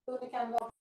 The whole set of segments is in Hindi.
So we can walk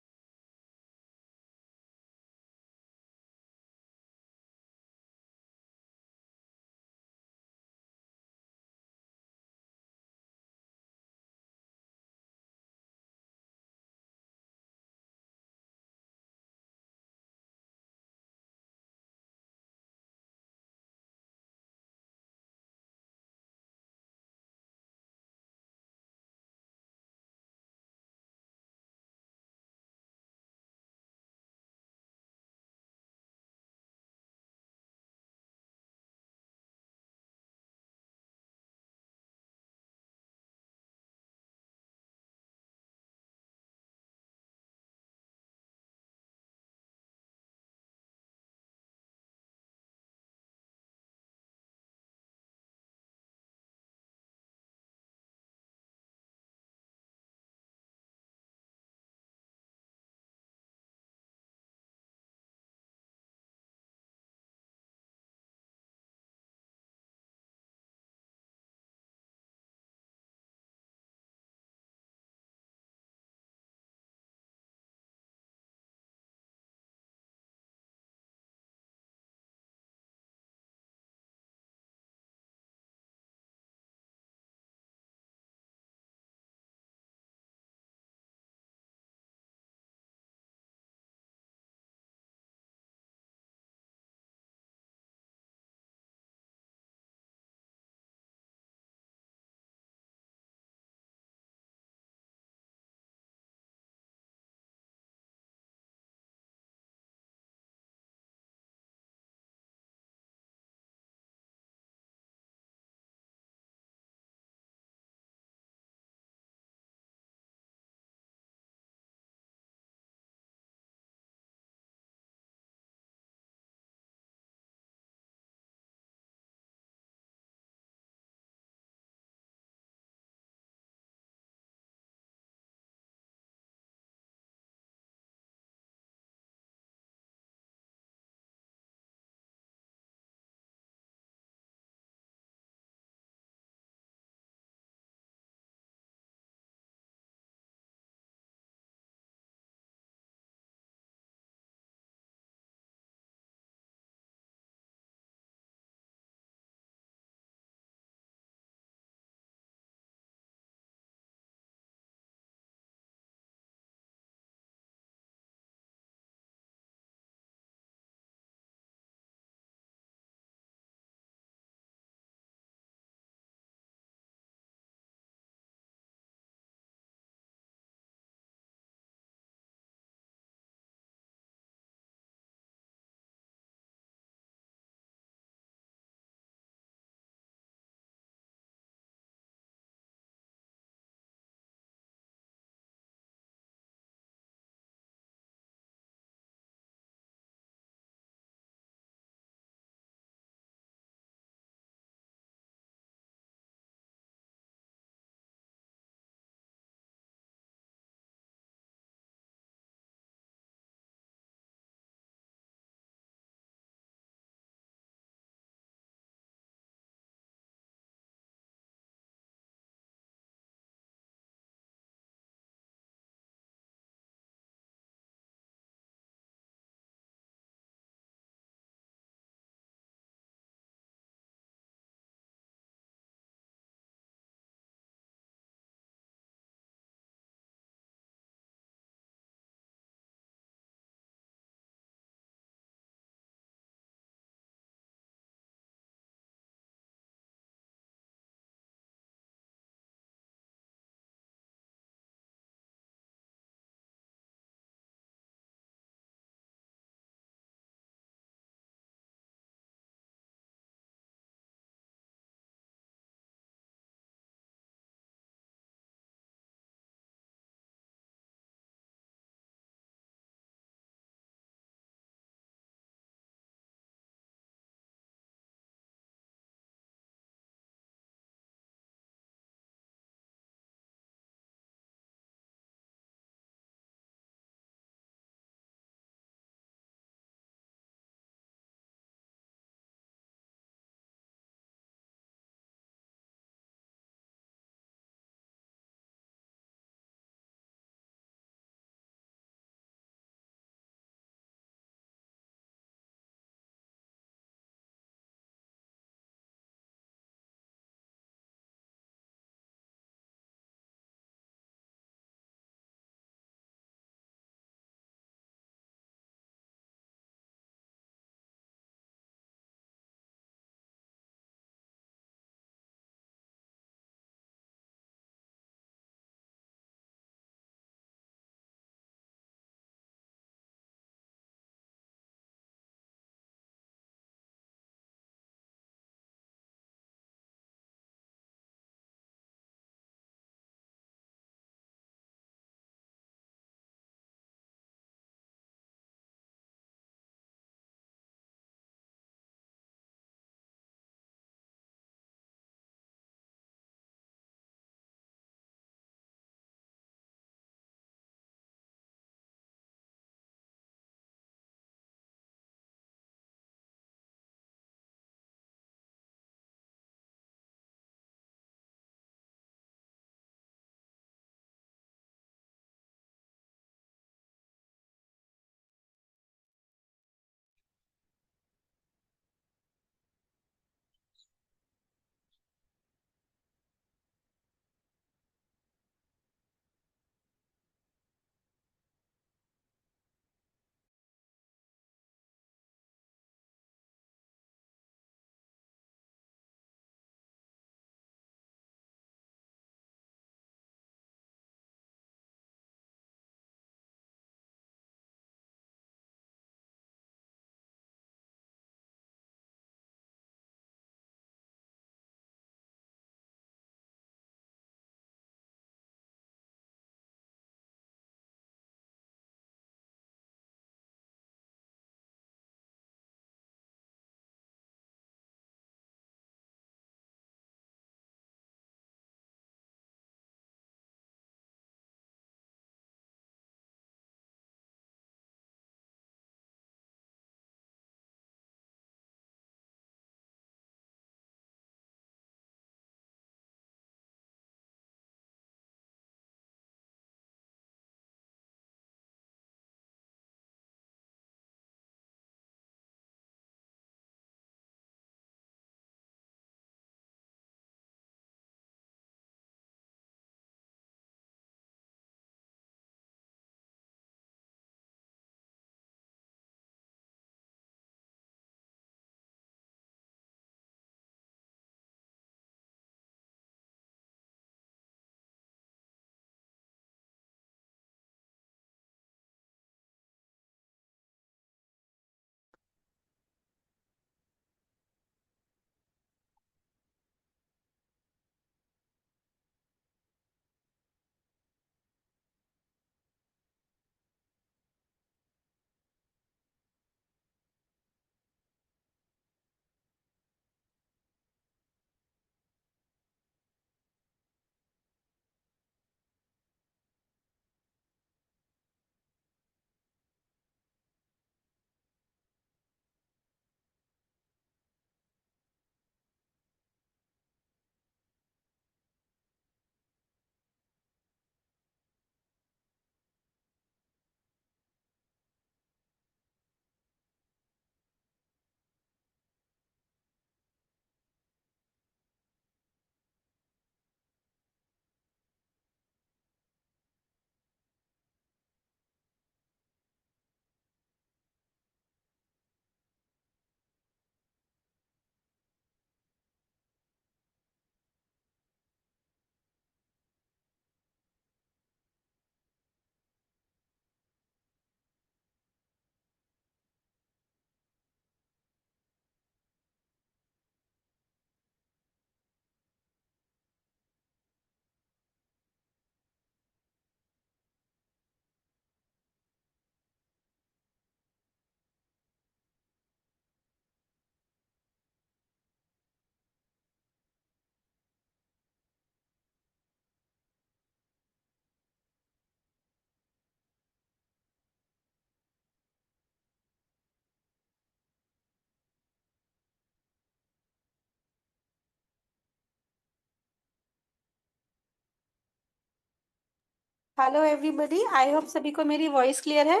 hello everybody, I hope सभी को मेरी वॉइस क्लियर है।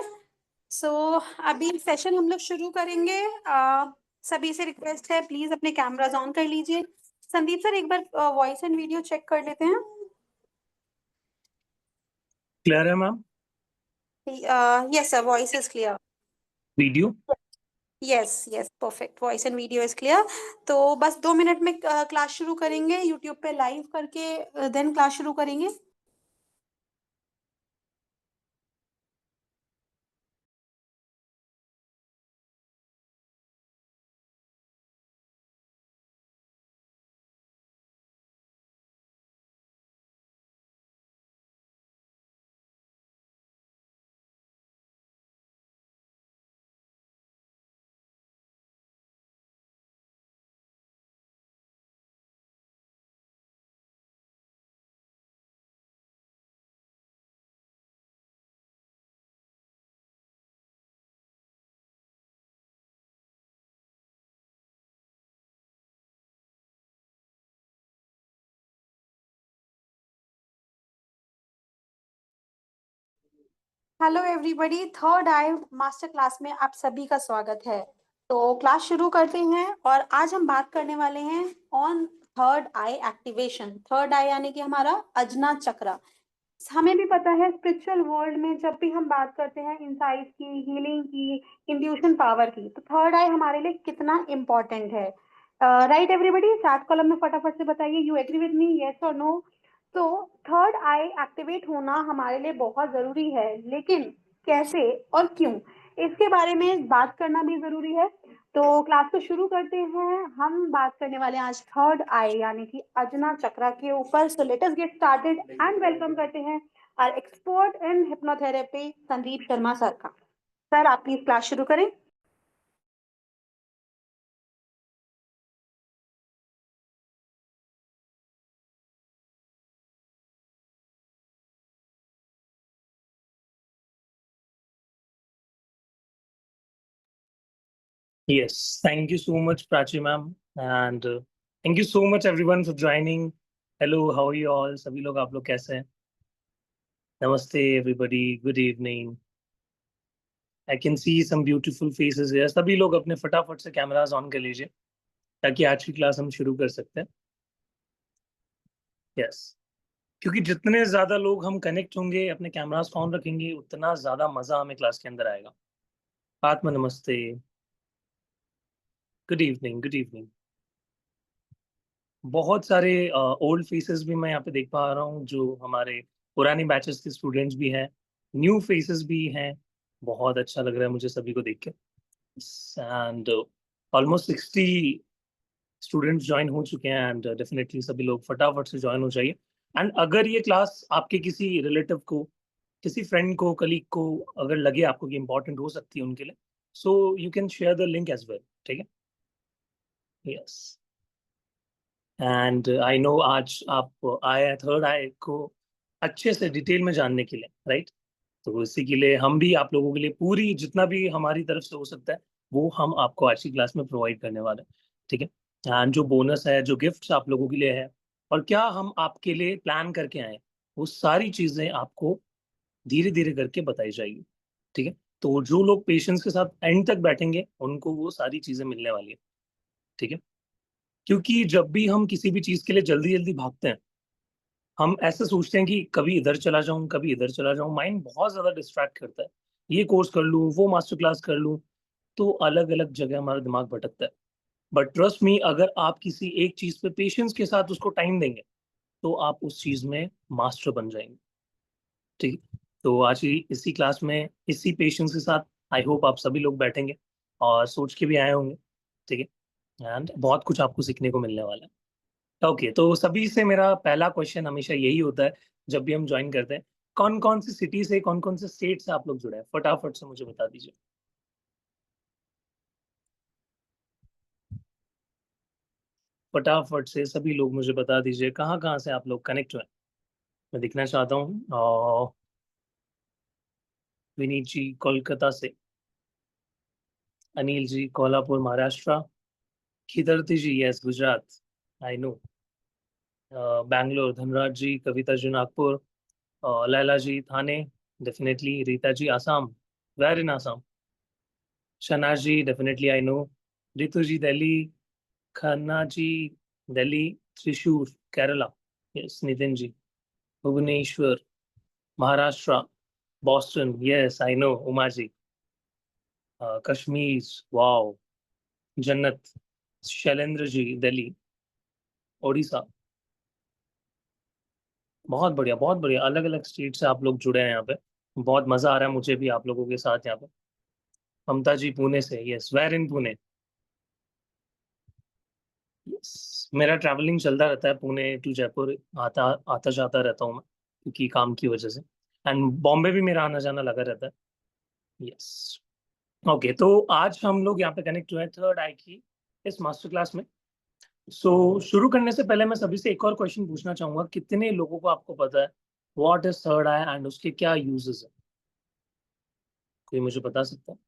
सो अभी सेशन हम लोग शुरू करेंगे। सभी से रिक्वेस्ट है, प्लीज अपने कैमराज ऑन कर लीजिए। संदीप सर, एक बार वॉइस एंड वीडियो चेक कर लेते हैं। क्लियर है ma'am? Yes sir, voice is clear. Video? Yes yes, perfect, voice and video is clear. तो बस 2 मिनट में क्लास शुरू करेंगे, यूट्यूब पे लाइव करके देन क्लास शुरू करेंगे। हेलो एवरीबॉडी, थर्ड आई मास्टर क्लास में आप सभी का स्वागत है। तो क्लास शुरू करते हैं और आज हम बात करने वाले हैं on third eye activation. Third eye यानी कि हमारा अजना चक्र। हमें भी पता है स्पिरिचुअल वर्ल्ड में जब भी हम बात करते हैं इंसाइट की, हीलिंग की, इंट्यूशन पावर की, तो थर्ड आई हमारे लिए कितना इम्पोर्टेंट है। राइट एवरीबॉडी, चैट कॉलम में फटाफट से बताइए, you agree with me, yes और नो। तो थर्ड आई एक्टिवेट होना हमारे लिए बहुत जरूरी है, लेकिन कैसे और क्यों, इसके बारे में बात करना भी जरूरी है। तो क्लास को शुरू करते हैं। हम बात करने वाले हैं आज थर्ड आई यानी कि अजना चक्र के ऊपर। So let us get started and welcome करते हैं our expert in hypnotherapy Sandeep Sharma sir का। सर, आप प्लीज क्लास शुरू करें। Yes, thank you so much, Prachi ma'am, and thank you so much everyone for joining. Hello, how are you all? सभी लोग आप लोग कैसे हैं? Namaste everybody, good evening. I can see some beautiful faces here. सभी लोग अपने फटाफट से कैमरास ऑन कर लीजिए ताकि आज की क्लास हम शुरू कर सकते हैं। Yes, क्योंकि जितने ज्यादा लोग हम कनेक्ट होंगे, अपने कैमरास ऑन रखेंगे, उतना ज्यादा मजा हमें क्लास के अंदर आएगा। आत्मा नमस्ते, गुड इवनिंग, गुड इवनिंग। बहुत सारे ओल्ड फेसेस भी मैं यहाँ पे देख पा रहा हूँ, जो हमारे पुरानी बैचेस के स्टूडेंट्स भी हैं, न्यू फेसेस भी हैं। बहुत अच्छा लग रहा है मुझे सभी को देख के। एंड ऑलमोस्ट 60 स्टूडेंट्स ज्वाइन हो चुके हैं, एंड डेफिनेटली सभी लोग फटाफट से ज्वाइन हो जाइए। एंड अगर ये क्लास आपके किसी रिलेटिव को, किसी फ्रेंड को, कलीग को अगर लगे आपको कि इंपॉर्टेंट हो सकती है उनके लिए, so you can share the link as well. ठीक है? यस। एंड आई नो आज आप आए हैं थर्ड आई को अच्छे से डिटेल में जानने के लिए, राइट? तो इसी के लिए हम भी आप लोगों के लिए पूरी जितना भी हमारी तरफ से हो सकता है वो हम आपको आज की क्लास में प्रोवाइड करने वाले हैं। ठीक है? एंड जो बोनस है, जो गिफ्ट्स आप लोगों के लिए है, और क्या हम आपके लिए प्लान करके आए हैं, वो सारी चीजें आपको धीरे धीरे करके बताई जाएगी। ठीक है? तो जो लोग पेशेंस के साथ एंड तक बैठेंगे उनको वो सारी चीजें मिलने वाली है। ठीक है? क्योंकि जब भी हम किसी भी चीज के लिए जल्दी जल्दी भागते हैं, हम ऐसे सोचते हैं कि कभी इधर चला जाऊं, कभी इधर चला जाऊं, माइंड बहुत ज्यादा डिस्ट्रैक्ट करता है। ये कोर्स कर लूं, वो मास्टर क्लास कर लूं, तो अलग अलग जगह हमारा दिमाग भटकता है। बट ट्रस्ट मी, अगर आप किसी एक चीज पे पेशेंस के साथ उसको टाइम देंगे तो आप उस चीज में मास्टर बन जाएंगे। ठीक है? तो आज की इसी क्लास में इसी पेशेंस के साथ आई होप आप सभी लोग बैठेंगे और सोच के भी आए होंगे। ठीक है? एंड बहुत कुछ आपको सीखने को मिलने वाला है। ओके, तो सभी से मेरा पहला क्वेश्चन हमेशा यही होता है जब भी हम ज्वाइन करते हैं, कौन कौन सी सिटी से, कौन कौन से स्टेट से आप लोग जुड़े हैं? फटाफट से मुझे बता दीजिए। फटाफट से सभी लोग मुझे बता दीजिए कहाँ कहाँ से आप लोग कनेक्ट हुए हैं। मैं दिखना चाहता हूँ। और विनीत जी कोलकाता से, Anil ji Kolhapur Maharashtra, Khidrati ji yes Gujarat, I know, Bangalore Dhanraj ji, Kavita ji Nagpur, Laila ji Thane, definitely. Rita ji Assam, where in Assam. Shahnaz ji, definitely I know. Ritu ji Delhi. Khanna ji Delhi. Thrissur Kerala. Yes. Nitin ji Bhubaneswar Maharashtra. Boston, yes I know. Uma ji Kashmir, wow. जन्नत. शैलेंद्र जी दिल्ली. ओडिशा. बहुत बढ़िया, बहुत बढ़िया. अलग अलग स्टेट से आप लोग जुड़े हैं यहाँ पे. बहुत मजा आ रहा है मुझे भी आप लोगों के साथ यहाँ पे. ममता जी पुणे से, yes. Where in Pune. Yes, मेरा ट्रैवलिंग चलता रहता है पुणे टू जयपुर. आता आता जाता रहता हूँ मैं, क्योंकि काम की वजह से. एंड बॉम्बे भी मेरा आना जाना लगा रहता है. यस. ओके, तो आज हम लोग यहाँ पे कनेक्ट हुए हैं थर्ड आई की इस मास्टर क्लास में. शुरू करने से पहले मैं सभी से एक और क्वेश्चन पूछना चाहूंगा. कितने लोगों को आपको पता है what is third I and उसके क्या यूजेस है? कोई मुझे बता सकता है?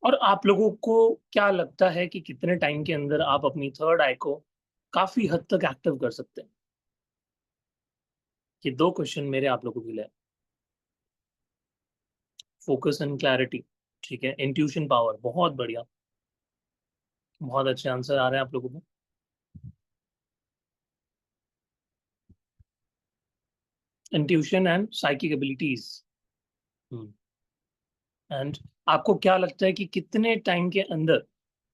और आप लोगों को क्या लगता है कि कितने टाइम के अंदर आप अपनी थर्ड आई को काफी हद तक एक्टिव कर सकते हैं? ये दो क्वेश्चन मेरे आप लोगों के लिए. फोकस एंड क्लैरिटी, ठीक है. इंट्यूशन पावर, बहुत बढ़िया. बहुत अच्छे आंसर आ रहे हैं आप लोगों को. Intuition and psychic abilities. And आपको क्या लगता है कि कितने टाइम के अंदर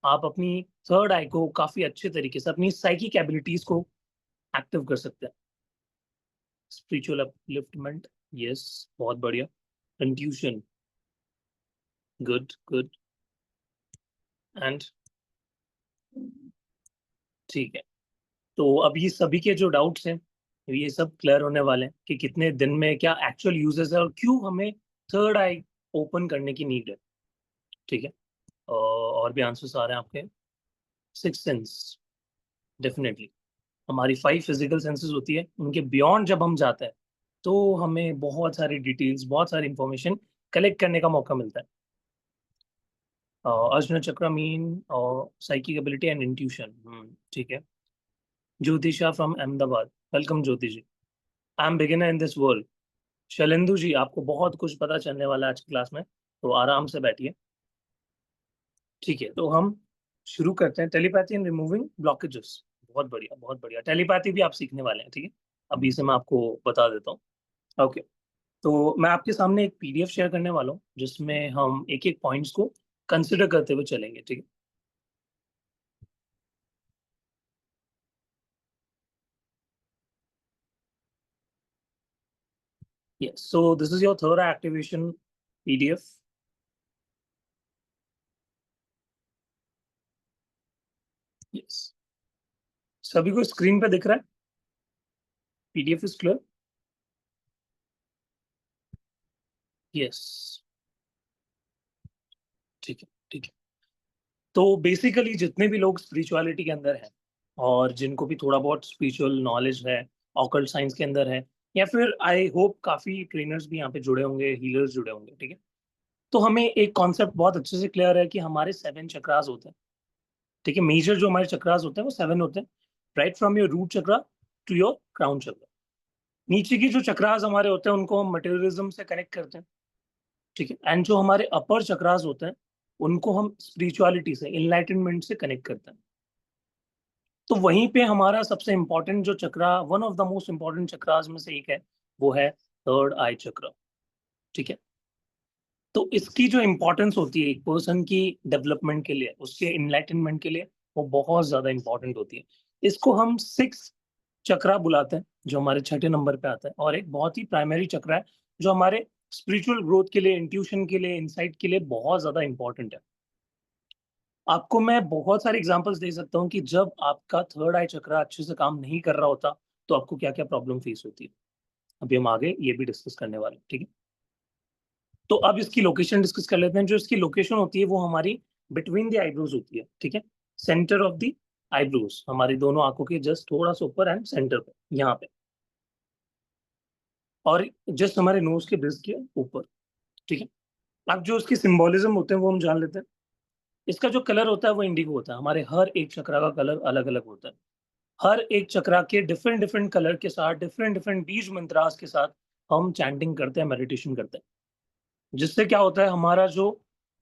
आप अपनी थर्ड आई को काफी अच्छे तरीके से अपनी साइकिक एबिलिटीज को एक्टिव कर सकते हैं? Spiritual upliftment, yes. बहुत बढ़िया. Intuition, good good. एंड ठीक है. तो अब ये सभी के जो डाउट्स हैं ये सब क्लियर होने वाले हैं कि कितने दिन में क्या एक्चुअल यूजेस है और क्यों हमें थर्ड आई ओपन करने की नीड है. ठीक है. और भी आंसर्स आ रहे हैं आपके. Six sense, definitely. हमारी फाइव फिजिकल सेंसेस होती है, उनके बियॉन्ड जब हम जाते हैं तो हमें बहुत सारी डिटेल्स, बहुत सारी इंफॉर्मेशन कलेक्ट करने का मौका मिलता है. अर्जुन चक्र मीन और साइकिक एबिलिटी एंड इंट्यूशन, ठीक है. Jyotisha from Ahmedabad, welcome Jyoti ji. I am beginner in this world. Shailendu ji, आपको बहुत कुछ पता चलने वाला है आज की क्लास में, तो आराम से बैठिए. ठीक है, तो हम शुरू करते हैं. Telepathy and removing blockages. बहुत बढ़िया, बहुत बढ़िया. टेलीपैथी भी आप सीखने वाले हैं, ठीक है. अभी से मैं आपको बता देता हूँ. ओके. तो मैं आपके सामने एक पीडीएफ शेयर करने वाला हूँ जिसमें हम एक एक पॉइंट्स को कंसिडर करते हुए चलेंगे, ठीक है. Yes, so this is your third eye activation PDF. Yes. सभी को स्क्रीन पे दिख रहा है? PDF is clear? यस. ठीक है, ठीक है. तो बेसिकली जितने भी लोग स्पिरिचुअलिटी के अंदर हैं और जिनको भी थोड़ा बहुत स्पिरिचुअल नॉलेज है, ऑकल्ट साइंस के अंदर है, या फिर आई होप काफी ट्रेनर्स भी यहाँ पे जुड़े होंगे, हीलर्स जुड़े होंगे, ठीक है. तो हमें एक कॉन्सेप्ट बहुत अच्छे से क्लियर है कि हमारे 7 चक्रास होते हैं, ठीक है. मेजर जो हमारे चक्रास होते हैं वो 7 होते हैं. Right from your root chakra to your crown chakra. नीचे की जो चक्रास हमारे होते हैं उनको हम मटेरियलिज्म से कनेक्ट करते हैं, ठीक है. एंड जो हमारे अपर चक्रास होते हैं उनको हम स्पिरिचुअलिटी से, इनलाइटनमेंट से कनेक्ट करते हैं. तो वहीं पे हमारा सबसे इंपॉर्टेंट जो chakra, one of the most important chakras में से एक है, वो है थर्ड आई चक्र, ठीक है. तो इसकी जो इंपॉर्टेंस होती है एक पर्सन की डेवलपमेंट के लिए, उसके इनलाइटनमेंट के लिए, वो बहुत ज्यादा इंपॉर्टेंट होती है. इसको हम सिक्स चक्रा बुलाते हैं, जो हमारे छठे नंबर पे आता है, और एक बहुत ही प्राइमरी चक्र है जो हमारे स्पिरिचुअल ग्रोथ के लिए, इंट्यूशन के लिए, इंसाइट के लिए बहुत ज्यादा इंपॉर्टेंट है. आपको मैं बहुत सारे एग्जांपल्स दे सकता हूँ कि जब आपका थर्ड आई चक्रा अच्छे से काम नहीं कर रहा होता तो आपको क्या क्या प्रॉब्लम फेस होती है. अभी हम आगे ये भी डिस्कस करने वाले हैं, ठीक है. तो अब इसकी लोकेशन डिस्कस कर लेते हैं. जो इसकी लोकेशन होती है वो हमारी बिटवीन द आईब्रोज होती है, ठीक है. सेंटर ऑफ द आईब्रोज, हमारी दोनों आंखों के जस्ट थोड़ा सा ऊपर एंड सेंटर पे, यहाँ पे. और जस्ट हमारे नोज के ब्रिज के ऊपर, ठीक है. अब जो उसके सिंबोलिज्म होते हैं वो हम जान लेते हैं. इसका जो कलर होता है वो इंडिगो होता है. हमारे हर एक चक्रा का कलर अलग अलग होता है. हर एक चक्रा के डिफरेंट डिफरेंट कलर के साथ, डिफरेंट डिफरेंट बीज मंत्रास के साथ हम चैंटिंग करते हैं, मेडिटेशन करते हैं, जिससे क्या होता है हमारा जो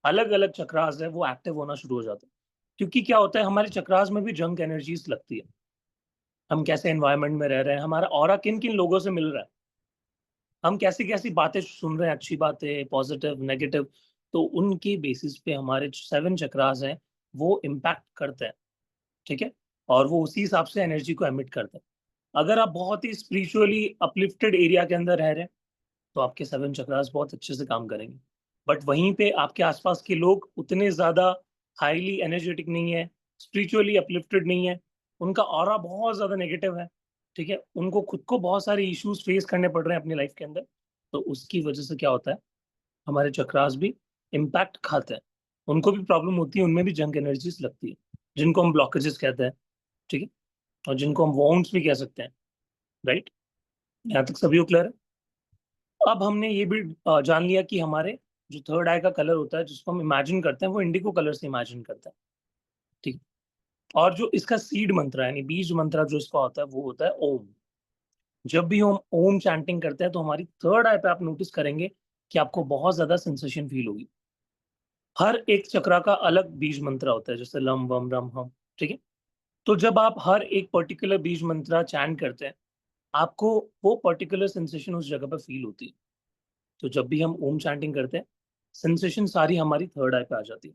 अलग अलग चक्रास है वो एक्टिव होना शुरू हो जाता है। क्योंकि क्या होता है हमारे चक्रास में भी जंक एनर्जीज लगती है, हम कैसे एनवायरनमेंट में रह रहे हैं, हमारा ऑरा किन किन लोगों से मिल रहा है, हम कैसी कैसी बातें सुन रहे हैं, अच्छी बातें, पॉजिटिव, नेगेटिव, तो उनके बेसिस पे हमारे 7 चक्रास हैं वो इम्पैक्ट करते हैं, ठीक है, और वो उसी हिसाब से एनर्जी को एमिट करते हैं। अगर आप बहुत ही स्पिरिचुअली अपलिफ्टेड एरिया के अंदर रह रहे हैं तो आपके 7 चक्रास बहुत अच्छे से काम करेंगे। बट वहीं पे आपके आसपास के लोग उतने ज़्यादा हाईली एनर्जेटिक नहीं है, स्पिरिचुअली अपलिफ्टेड नहीं है, उनका ऑरा बहुत ज़्यादा नेगेटिव है, ठीक है? उनको खुद को बहुत सारे इश्यूज़ फेस करने पड़ रहे हैं अपनी लाइफ के अंदर, तो उसकी वजह से क्या होता है, हमारे चक्रास भी इम्पैक्ट खाते हैं। उनको भी प्रॉब्लम होती है, उनमें भी जंक एनर्जीज़ लगती है, जिनको हम ब्लॉकेजेस कहते हैं, ठीक है? और जिनको हम वाउंड्स भी कह सकते हैं, राइट? यहाँ तक सभी को क्लियर है? अब हमने ये भी जान लिया कि हमारे जो थर्ड आई का कलर होता है जिसको हम इमेजिन करते हैं वो इंडिगो कलर से इमेजिन करते हैं, ठीक है? और जो इसका सीड मंत्र है यानी बीज मंत्र जो इसका होता है वो होता है ओम। जब भी हम ओम चैंटिंग करते हैं तो हमारी थर्ड आई पे आप नोटिस करेंगे कि आपको बहुत ज्यादा सेंसेशन फील होगी। हर एक चक्रा का अलग बीज मंत्र होता है, जैसे लम वम रम हम, ठीक है? तो जब आप हर एक पर्टिकुलर बीज मंत्र चैंट करते हैं आपको वो पर्टिकुलर सेंसेशन उस जगह पर फील होती है। तो जब भी हम ओम चैंटिंग करते हैं सेंसेशन सारी हमारी थर्ड आई पे आ जाती है।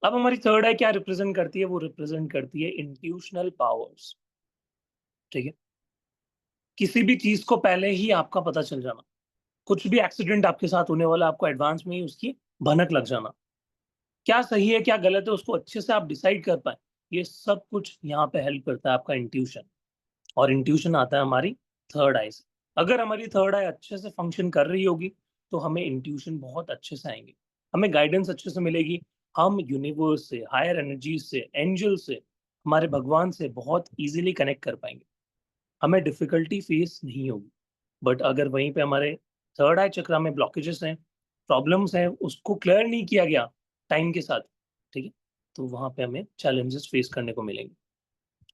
अब हमारी थर्ड आई क्या रिप्रेजेंट करती है, वो रिप्रेजेंट करती है इंट्यूशनल पावर्स, ठीक है? किसी भी चीज को पहले ही आपका पता चल जाना, कुछ भी एक्सीडेंट आपके साथ होने वाला आपको एडवांस में ही उसकी भनक लग जाना, क्या सही है क्या गलत है उसको अच्छे से आप डिसाइड कर पाए, ये सब कुछ यहाँ पे हेल्प करता है आपका इंट्यूशन। और इंट्यूशन आता है हमारी थर्ड आई से। अगर हमारी थर्ड आई अच्छे से फंक्शन कर रही होगी तो हमें इंट्यूशन बहुत अच्छे से आएंगे, हमें गाइडेंस अच्छे से मिलेगी, हम यूनिवर्स से, हायर एनर्जीज से, एंजल से, हमारे भगवान से बहुत इजीली कनेक्ट कर पाएंगे, हमें डिफिकल्टी फेस नहीं होगी। बट अगर वहीं पे हमारे थर्ड आई चक्रा में ब्लॉकेजेस हैं, प्रॉब्लम्स हैं, उसको क्लियर नहीं किया गया टाइम के साथ, ठीक है, तो वहां पे हमें चैलेंजेस फेस करने को मिलेंगे।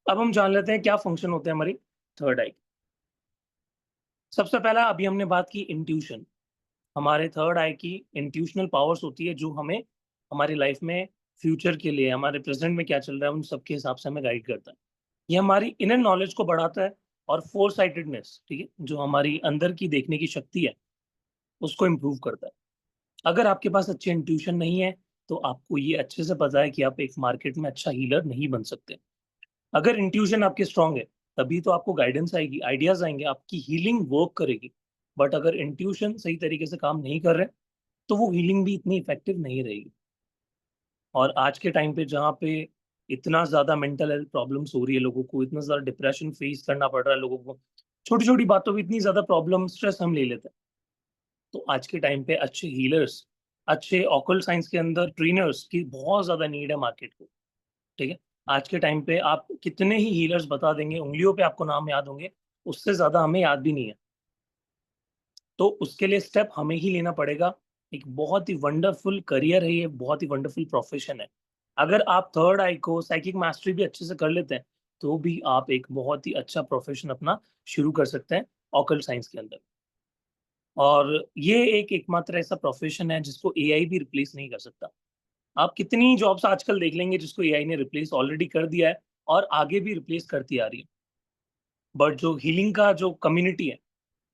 अब हम जान लेते हैं क्या फंक्शन होते हैं हमारी थर्ड आई। सबसे पहला अभी हमने बात की इंट्यूशन। हमारे थर्ड आई की इंट्यूशनल पावर्स होती है जो हमें हमारी लाइफ में फ्यूचर के लिए, हमारे प्रेजेंट में क्या चल रहा है उन सब के हिसाब से हमें गाइड करता है। ये हमारी इनर नॉलेज को बढ़ाता है और फोर साइटेडनेस, ठीक है, जो हमारी अंदर की देखने की शक्ति है उसको इम्प्रूव करता है। अगर आपके पास अच्छी इंट्यूशन नहीं है तो आपको ये अच्छे से पता है कि आप एक मार्केट में अच्छा हीलर नहीं बन सकते। अगर इंट्यूशन आपकी स्ट्रांग है तभी तो आपको गाइडेंस आएगी, आइडियाज आएंगे, आपकी हीलिंग वर्क करेगी। बट अगर इंट्यूशन सही तरीके से काम नहीं कर रहे तो वो हीलिंग भी इतनी इफेक्टिव नहीं रहेगी। और आज के टाइम पे जहाँ पे इतना ज्यादा मेंटल हेल्थ प्रॉब्लम्स हो रही है, लोगों को इतना ज्यादा डिप्रेशन फेस करना पड़ रहा है, लोगों को छोटी छोटी बातों पे इतनी ज्यादा प्रॉब्लम, स्ट्रेस हम ले लेते हैं। तो आज के टाइम पे अच्छे हीलर्स, अच्छे ऑकल्ट साइंस के अंदर ट्रेनर्स की बहुत ज्यादा नीड है मार्केट को, ठीक है? आज के टाइम पे आप कितने ही हीलर्स बता देंगे, उंगलियों पे आपको नाम याद होंगे, उससे ज्यादा हमें याद भी नहीं है। तो उसके लिए स्टेप हमें ही लेना पड़ेगा। एक बहुत ही वंडरफुल करियर है ये, बहुत ही वंडरफुल प्रोफेशन है। अगर आप थर्ड आई को साइकिक मास्टरी भी अच्छे से कर लेते हैं तो भी आप एक बहुत ही अच्छा प्रोफेशन अपना शुरू कर सकते हैं ऑकल्ट साइंस के अंदर। और ये एक एकमात्र ऐसा प्रोफेशन है जिसको एआई भी रिप्लेस नहीं कर सकता। आप कितनी जॉब्स आजकल देख लेंगे जिसको एआई ने रिप्लेस ऑलरेडी कर दिया है और आगे भी रिप्लेस करती आ रही है। बट जो हीलिंग का जो कम्युनिटी है,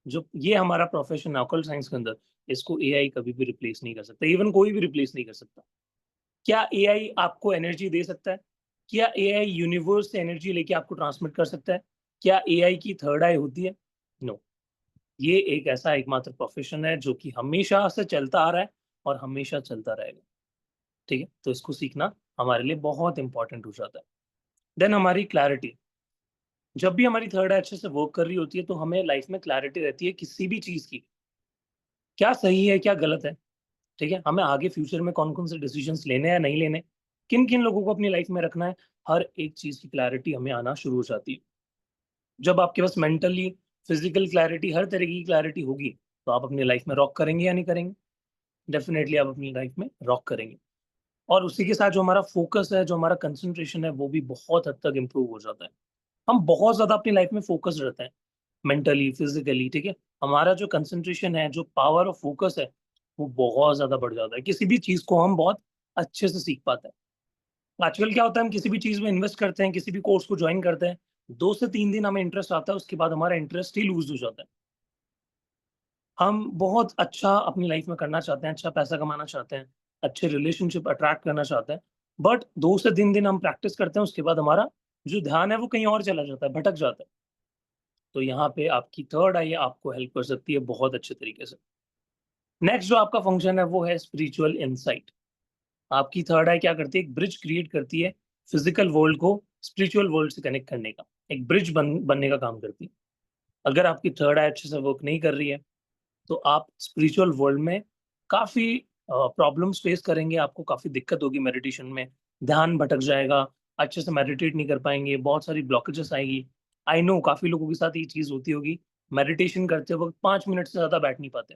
जो ये हमारा प्रोफेशन है ऑकल्ट साइंस के अंदर, इसको एआई कभी भी रिप्लेस नहीं कर सकता, इवन कोई भी रिप्लेस नहीं कर सकता। क्या एआई आपको एनर्जी दे सकता है? क्या एआई यूनिवर्स से एनर्जी लेके आपको ट्रांसमिट कर सकता है? क्या एआई की थर्ड आई होती है? नो। ये एक ऐसा एकमात्र प्रोफेशन है जो कि हमेशा से चलता आ रहा है और हमेशा चलता रहेगा, ठीक है? तो इसको सीखना हमारे लिए बहुत इंपॉर्टेंट हो जाता है। देन हमारी क्लैरिटी। जब भी हमारी थर्ड आई अच्छे से वर्क कर रही होती है तो हमें लाइफ में क्लैरिटी रहती है किसी भी चीज की, क्या सही है क्या गलत है, ठीक है, हमें आगे फ्यूचर में कौन कौन से डिसीजंस लेने हैं नहीं लेने, किन किन लोगों को अपनी लाइफ में रखना है, हर एक चीज की क्लैरिटी हमें आना शुरू हो जाती है। जब आपके पास मेंटली, फिजिकल क्लैरिटी, हर तरीके की क्लैरिटी होगी तो आप अपनी लाइफ में रॉक करेंगे या नहीं करेंगे? डेफिनेटली आप अपनी लाइफ में रॉक करेंगे। और उसी के साथ जो हमारा फोकस है, जो हमारा कंसंट्रेशन है, वो भी बहुत हद तक इम्प्रूव हो जाता है। हम बहुत ज्यादा अपनी लाइफ में फोकस रहते हैं, मेंटली, फिजिकली, ठीक है। हमारा जो कंसंट्रेशन है, जो पावर ऑफ फोकस है, वो बहुत ज्यादा बढ़ जाता है। किसी भी चीज को हम बहुत अच्छे से सीख पाते हैं। आजकल क्या होता है, हम किसी भी चीज में इन्वेस्ट करते हैं, किसी भी कोर्स को ज्वाइन करते हैं, 2 से 3 दिन हमें इंटरेस्ट आता है, उसके बाद हमारा इंटरेस्ट ही लूज हो जाता है। हम बहुत अच्छा अपनी लाइफ में करना चाहते हैं, अच्छा पैसा कमाना चाहते हैं, अच्छे रिलेशनशिप अट्रैक्ट करना चाहते हैं, बट 2 से 3 दिन हम प्रैक्टिस करते हैं, उसके बाद हमारा जो ध्यान है वो कहीं और चला जाता है, भटक जाता है। तो यहाँ पे आपकी थर्ड आई आपको हेल्प कर सकती है बहुत अच्छे तरीके से। नेक्स्ट जो आपका फंक्शन है वो है स्पिरिचुअल इंसाइट। आपकी थर्ड आई क्या करती है, एक ब्रिज क्रिएट करती है फिजिकल वर्ल्ड को स्पिरिचुअल वर्ल्ड से कनेक्ट करने का, एक ब्रिज बनने का काम करती है। अगर आपकी थर्ड आई अच्छे से वर्क नहीं कर रही है तो आप स्पिरिचुअल वर्ल्ड में काफी प्रॉब्लम्स फेस करेंगे, आपको काफी दिक्कत होगी मेडिटेशन में, ध्यान भटक जाएगा, अच्छे से मेडिटेट नहीं कर पाएंगे, बहुत सारी ब्लॉकेजेस आएगी। आई नो काफी लोगों के साथ ये चीज होती होगी, मेडिटेशन करते वक्त 5 मिनट से ज्यादा बैठ नहीं पाते,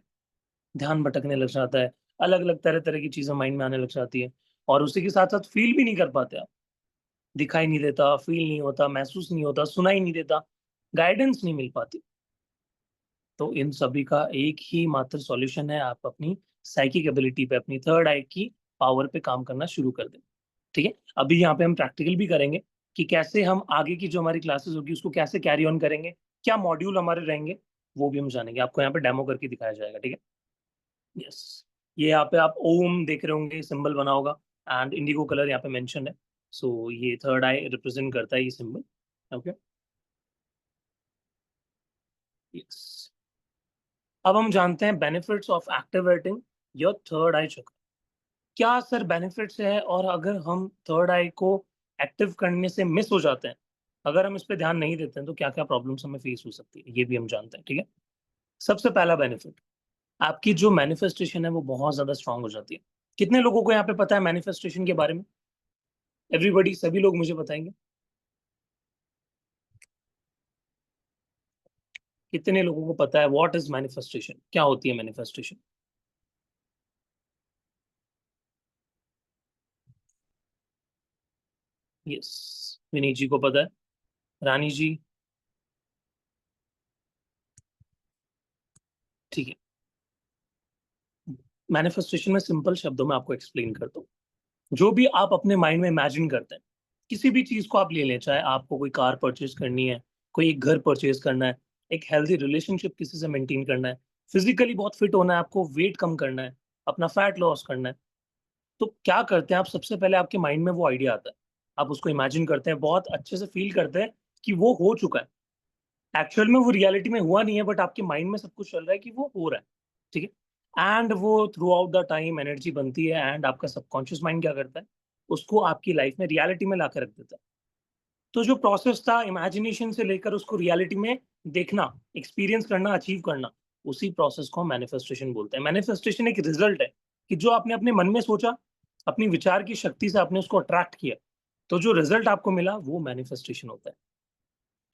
ध्यान भटकने लग जाता है, अलग अलग तरह तरह की चीजें माइंड में आने लग जाती है, और उसी के साथ साथ फील भी नहीं कर पाते आप, दिखाई नहीं देता, फील नहीं होता, महसूस नहीं होता, सुनाई नहीं देता, गाइडेंस नहीं मिल पाती। तो इन सभी का एक ही मात्र सॉल्यूशन है, आप अपनी साइकिक एबिलिटी पे, अपनी थर्ड आई की पावर पे काम करना शुरू कर दें। ठीक है, अभी यहाँ पे हम प्रैक्टिकल भी करेंगे कि कैसे हम आगे की जो हमारी क्लासेस होगी उसको कैसे कैरी ऑन करेंगे, क्या मॉड्यूल हमारे रहेंगे, वो भी हम जानेंगे, आपको यहाँ पे डेमो करके दिखाया जाएगा। ठीक है, यस। ये यहाँ पे आप ओम देख रहे होंगे, सिंबल बना होगा, एंड इंडिगो कलर यहाँ पे मेंशन है। सो ये थर्ड आई रिप्रेजेंट करता है ये सिंबल। Okay, yes. अब हम जानते हैं benefits of activating your third eye chakra. क्या सर बेनिफिट्स है, और अगर हम थर्ड आई को एक्टिव करने से मिस हो जाते हैं, अगर हम इस पे ध्यान नहीं देते हैं, तो क्या क्या प्रॉब्लम्स हमें फेस हो सकती है, ये भी हम जानते हैं। ठीक है, सबसे पहला बेनिफिट, आपकी जो मैनिफेस्टेशन है वो बहुत ज्यादा स्ट्रांग हो जाती है। कितने लोगों को यहाँ पे पता है मैनिफेस्टेशन के बारे में? एवरीबडी, सभी लोग मुझे बताएंगे, कितने लोगों को पता है व्हाट इज मैनिफेस्टेशन, क्या होती है मैनिफेस्टेशन? यस, विनीत जी को पता है, रानी जी, ठीक है। मैनिफेस्टेशन में सिंपल शब्दों में आपको एक्सप्लेन करता हूँ। जो भी आप अपने माइंड में इमेजिन करते हैं, किसी भी चीज को आप ले लें, चाहे आपको कोई कार परचेज करनी है, कोई एक घर परचेज करना है, एक हेल्दी रिलेशनशिप किसी से मेंटेन करना है, फिजिकली बहुत फिट होना है, आपको वेट कम करना है, अपना फैट लॉस करना है, तो क्या करते हैं आप, सबसे पहले आपके माइंड में वो आइडिया आता है, आप उसको इमेजिन करते हैं, बहुत अच्छे से फील करते हैं कि वो हो चुका है। एक्चुअल में वो रियलिटी में हुआ नहीं है, बट आपके माइंड में सब कुछ चल रहा है कि वो हो रहा है। ठीक है, एंड वो through out the time energy बनती है, एंड आपका सबकॉन्शियस माइंड क्या करता है, उसको आपकी लाइफ में रियलिटी में ला के रख देता है। तो जो प्रोसेस था इमेजिनेशन से लेकर उसको रियलिटी में देखना, एक्सपीरियंस करना, अचीव करना, उसी प्रोसेस को हम मैनिफेस्टेशन बोलते हैं। मैनिफेस्टेशन एक रिजल्ट है कि जो आपने अपने मन में सोचा, अपनी विचार की शक्ति से आपने उसको अट्रैक्ट किया, तो जो रिजल्ट आपको मिला वो मैनिफेस्टेशन होता है।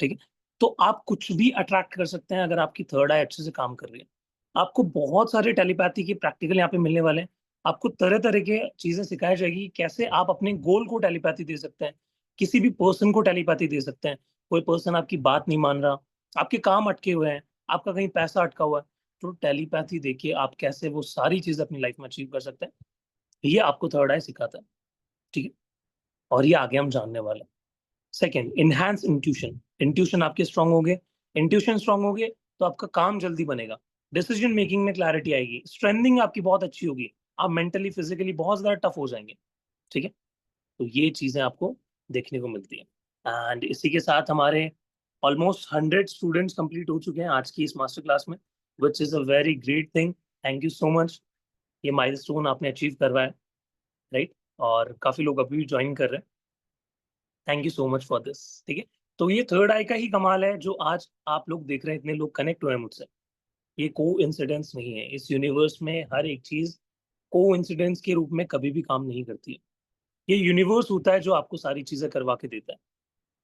ठीक है, तो आप कुछ भी अट्रैक्ट कर सकते हैं अगर आपकी थर्ड आई अच्छे से काम कर रही है। आपको बहुत सारे टेलीपैथी के प्रैक्टिकल यहाँ पे मिलने वाले हैं, आपको तरह तरह के चीजें सिखाई जाएगी, कैसे आप अपने गोल को टेलीपैथी दे सकते हैं, किसी भी पर्सन को टेलीपैथी दे सकते हैं। कोई पर्सन आपकी बात नहीं मान रहा, आपके काम अटके हुए हैं, आपका कहीं पैसा अटका हुआ है, तो टेलीपैथी देखिए आप कैसे वो सारी चीजें अपनी लाइफ में अचीव कर सकते हैं, ये आपको थर्ड आई सिखाता है। ठीक है, और ये आगे हम जानने वाले हैं। Second, enhance intuition. इंट्यूशन आपके स्ट्रांग होंगे, इंट्यूशन स्ट्रांग होंगे तो आपका काम जल्दी बनेगा, डिसीजन मेकिंग में क्लैरिटी आएगी, स्ट्रेंथिंग आपकी बहुत अच्छी होगी, आप मेंटली फिजिकली बहुत ज्यादा टफ हो जाएंगे। ठीक है, तो ये चीजें आपको देखने को मिलती है। एंड इसी के साथ हमारे ऑलमोस्ट 100 स्टूडेंट्स कंप्लीट हो चुके हैं आज की इस मास्टर क्लास में, which is a very great thing. Thank you so much, ये माइलस्टोन आपने अचीव करवाया, राइट, और काफी लोग अभी भी ज्वाइन कर रहे हैं। Thank you so much for this. ठीक है, तो ये थर्ड आई का ही कमाल है जो आज आप लोग देख रहे हैं, इतने लोग कनेक्ट हुए हैं मुझसे, ये को इंसिडेंस नहीं है। इस यूनिवर्स में हर एक चीज को इंसिडेंस के रूप में कभी भी काम नहीं करती है। ये यूनिवर्स होता है जो आपको सारी चीजें करवा के देता है,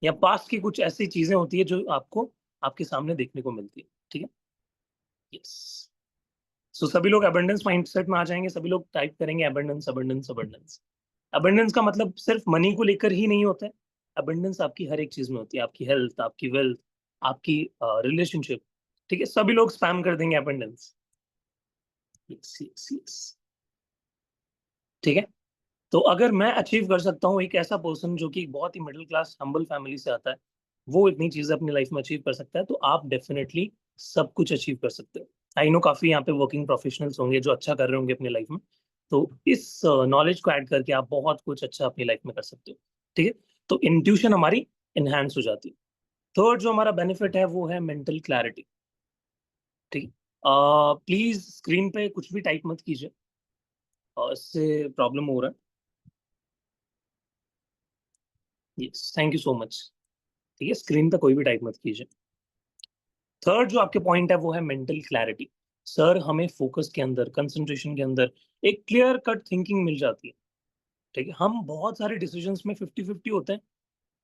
या पास्ट की कुछ ऐसी चीजें होती है जो आपको आपके सामने देखने को मिलती है। ठीक है, यस। सो सभी लोग अबंडेंस माइंडसेट में आ जाएंगे, सभी लोग टाइप करेंगे अबंडेंस अबंडेंस अबंडेंस। अबंडेंस का मतलब सिर्फ मनी को लेकर ही नहीं होता है, अबंडेंस आपकी हर एक चीज में होती है, आपकी हेल्थ, आपकी वेल्थ, आपकी रिलेशनशिप, ठीक है, सभी लोग स्पैम कर देंगे अबंडेंस। यस यस यस, ठीक है। तो अगर मैं अचीव कर सकता हूँ, एक ऐसा पर्सन जो कि बहुत ही मिडिल क्लास हम्बल फैमिली से आता है, वो इतनी चीजें अपनी लाइफ में अचीव कर सकता है, तो आप डेफिनेटली सब कुछ अचीव कर सकते हो। आई नो काफी यहाँ पे वर्किंग प्रोफेशनल्स होंगे जो अच्छा कर रहे होंगे अपनी लाइफ में, तो इस नॉलेज को ऐड करके आप बहुत कुछ अच्छा अपनी लाइफ में कर सकते हो, ठीक है। तो इंट्यूशन हमारी इनहेंस हो जाती है। थर्ड जो हमारा बेनिफिट है वो है मेंटल क्लैरिटी, ठीक है। प्लीज स्क्रीन पे कुछ भी टाइप मत कीजिए, इससे प्रॉब्लम हो रहा है। Yes, thank you so much. ठीक है, स्क्रीन पे कोई भी टाइप मत कीजिए। थर्ड जो आपके पॉइंट है वो है मेंटल क्लैरिटी। सर, हमें फोकस के अंदर, कंसंट्रेशन के अंदर एक क्लियर कट थिंकिंग मिल जाती है, ठीक है। हम बहुत सारे डिसीजंस में 50-50 होते हैं,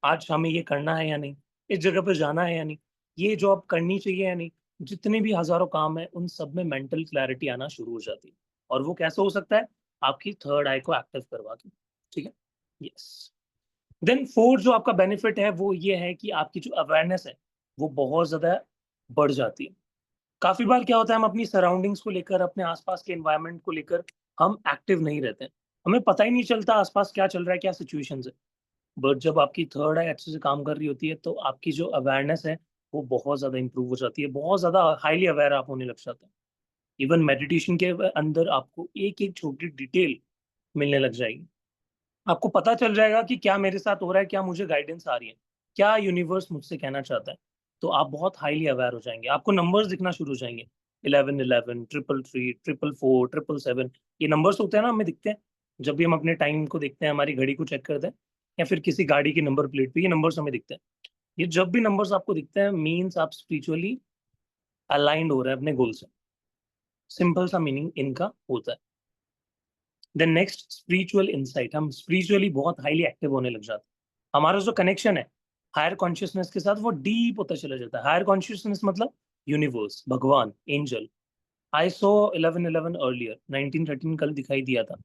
आज हमें ये करना है या नहीं, इस जगह पर जाना है या नहीं, ये जॉब करनी चाहिए या नहीं, जितने भी हजारों काम है उन सब में मेंटल क्लैरिटी आना शुरू हो जाती है। और वो कैसे हो सकता है? आपकी थर्ड आई को एक्टिव करवा के, ठीक है। यस। देन फोर्थ जो आपका बेनिफिट है वो ये है कि आपकी जो अवेयरनेस है वो बहुत ज्यादा बढ़ जाती है। काफी बार क्या होता है, हम अपनी सराउंडिंग्स को लेकर, अपने आसपास के एनवायरनमेंट को लेकर हम एक्टिव नहीं रहते हैं, हमें पता ही नहीं चलता आसपास क्या चल रहा है, क्या सिचुएशन है। बट जब आपकी थर्ड आई अच्छे से काम कर रही होती है तो आपकी जो अवेयरनेस है वो बहुत ज्यादा इंप्रूव हो जाती है, बहुत ज्यादा हाईली अवेयर आप होने लग जाते हैं। इवन मेडिटेशन के अंदर आपको एक एक छोटी डिटेल मिलने लग जाएगी, आपको पता चल जाएगा कि क्या मेरे साथ हो रहा है, क्या मुझे गाइडेंस आ रही है, क्या यूनिवर्स मुझसे कहना चाहता है। तो आप बहुत हाईली अवेयर हो जाएंगे, आपको नंबर्स दिखना शुरू हो जाएंगे, 1111, 333, 444, 777। ये नंबर्स होते हैं ना, हमें दिखते हैं जब भी हम अपने टाइम को देखते हैं, हमारी घड़ी को चेक करते हैं, या फिर किसी गाड़ी की नंबर प्लेट पे ये नंबर्स हमें दिखते हैं। ये जब भी नंबर्स आपको दिखते हैं, मीन्स आप स्पिरिचुअली अलाइंड हो रहे हैं अपने गोल से। सिंपल सा मीनिंग इनका होता है। Then next, spiritual insight. हम स्पिरिचुअली बहुत हाईली एक्टिव होने लग जाते हैं, हमारा जो कनेक्शन है हायर कॉन्शियसनेस के साथ वो डीप होता चला जाता है। हायर कॉन्शियसनेस मतलब यूनिवर्स, भगवान, एंजल। आई सो 1111 अर्लियर, 1913 कल दिखाई दिया था।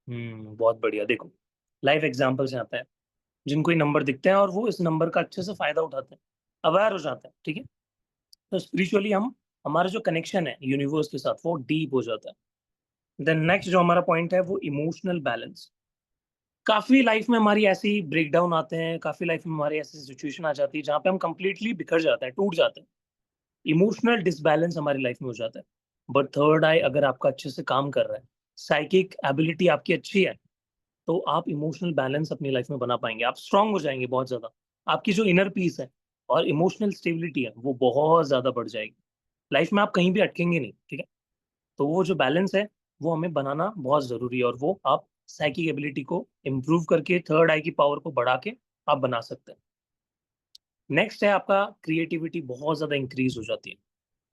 बहुत बढ़िया। देखो, लाइव एग्जाम्पल्स यहाँ पे हैं, जिनको ये नंबर दिखते हैं और वो इस नंबर का अच्छे से फायदा उठाते हैं, अवेयर हो जाते हैं, ठीक है। तो स्पिरिचुअली हम, हमारा जो कनेक्शन है यूनिवर्स के साथ वो डीप हो जाता है। देन नेक्स्ट जो हमारा पॉइंट है वो इमोशनल बैलेंस। काफी लाइफ में हमारी ऐसी ब्रेकडाउन आते हैं, काफी लाइफ में हमारी ऐसी सिचुएशन आ जाती है जहाँ पे हम कंप्लीटली बिखर जाते हैं, टूट जाते हैं, इमोशनल डिसबैलेंस हमारी लाइफ में हो जाता है। बट थर्ड आई अगर आपका अच्छे से काम कर रहा है, साइकिक एबिलिटी आपकी अच्छी है, तो आप इमोशनल बैलेंस अपनी लाइफ में बना पाएंगे, आप स्ट्रांग हो जाएंगे बहुत ज्यादा। आपकी जो इनर पीस है और इमोशनल स्टेबिलिटी है वो बहुत ज्यादा बढ़ जाएगी, लाइफ में आप कहीं भी अटकेंगे नहीं, ठीक है। तो वो जो बैलेंस है वो हमें बनाना बहुत जरूरी है, और वो आप साइकिक एबिलिटी को इम्प्रूव करके, थर्ड आई की पावर को बढ़ा के आप बना सकते हैं। नेक्स्ट है आपका क्रिएटिविटी बहुत ज्यादा इंक्रीज हो जाती है,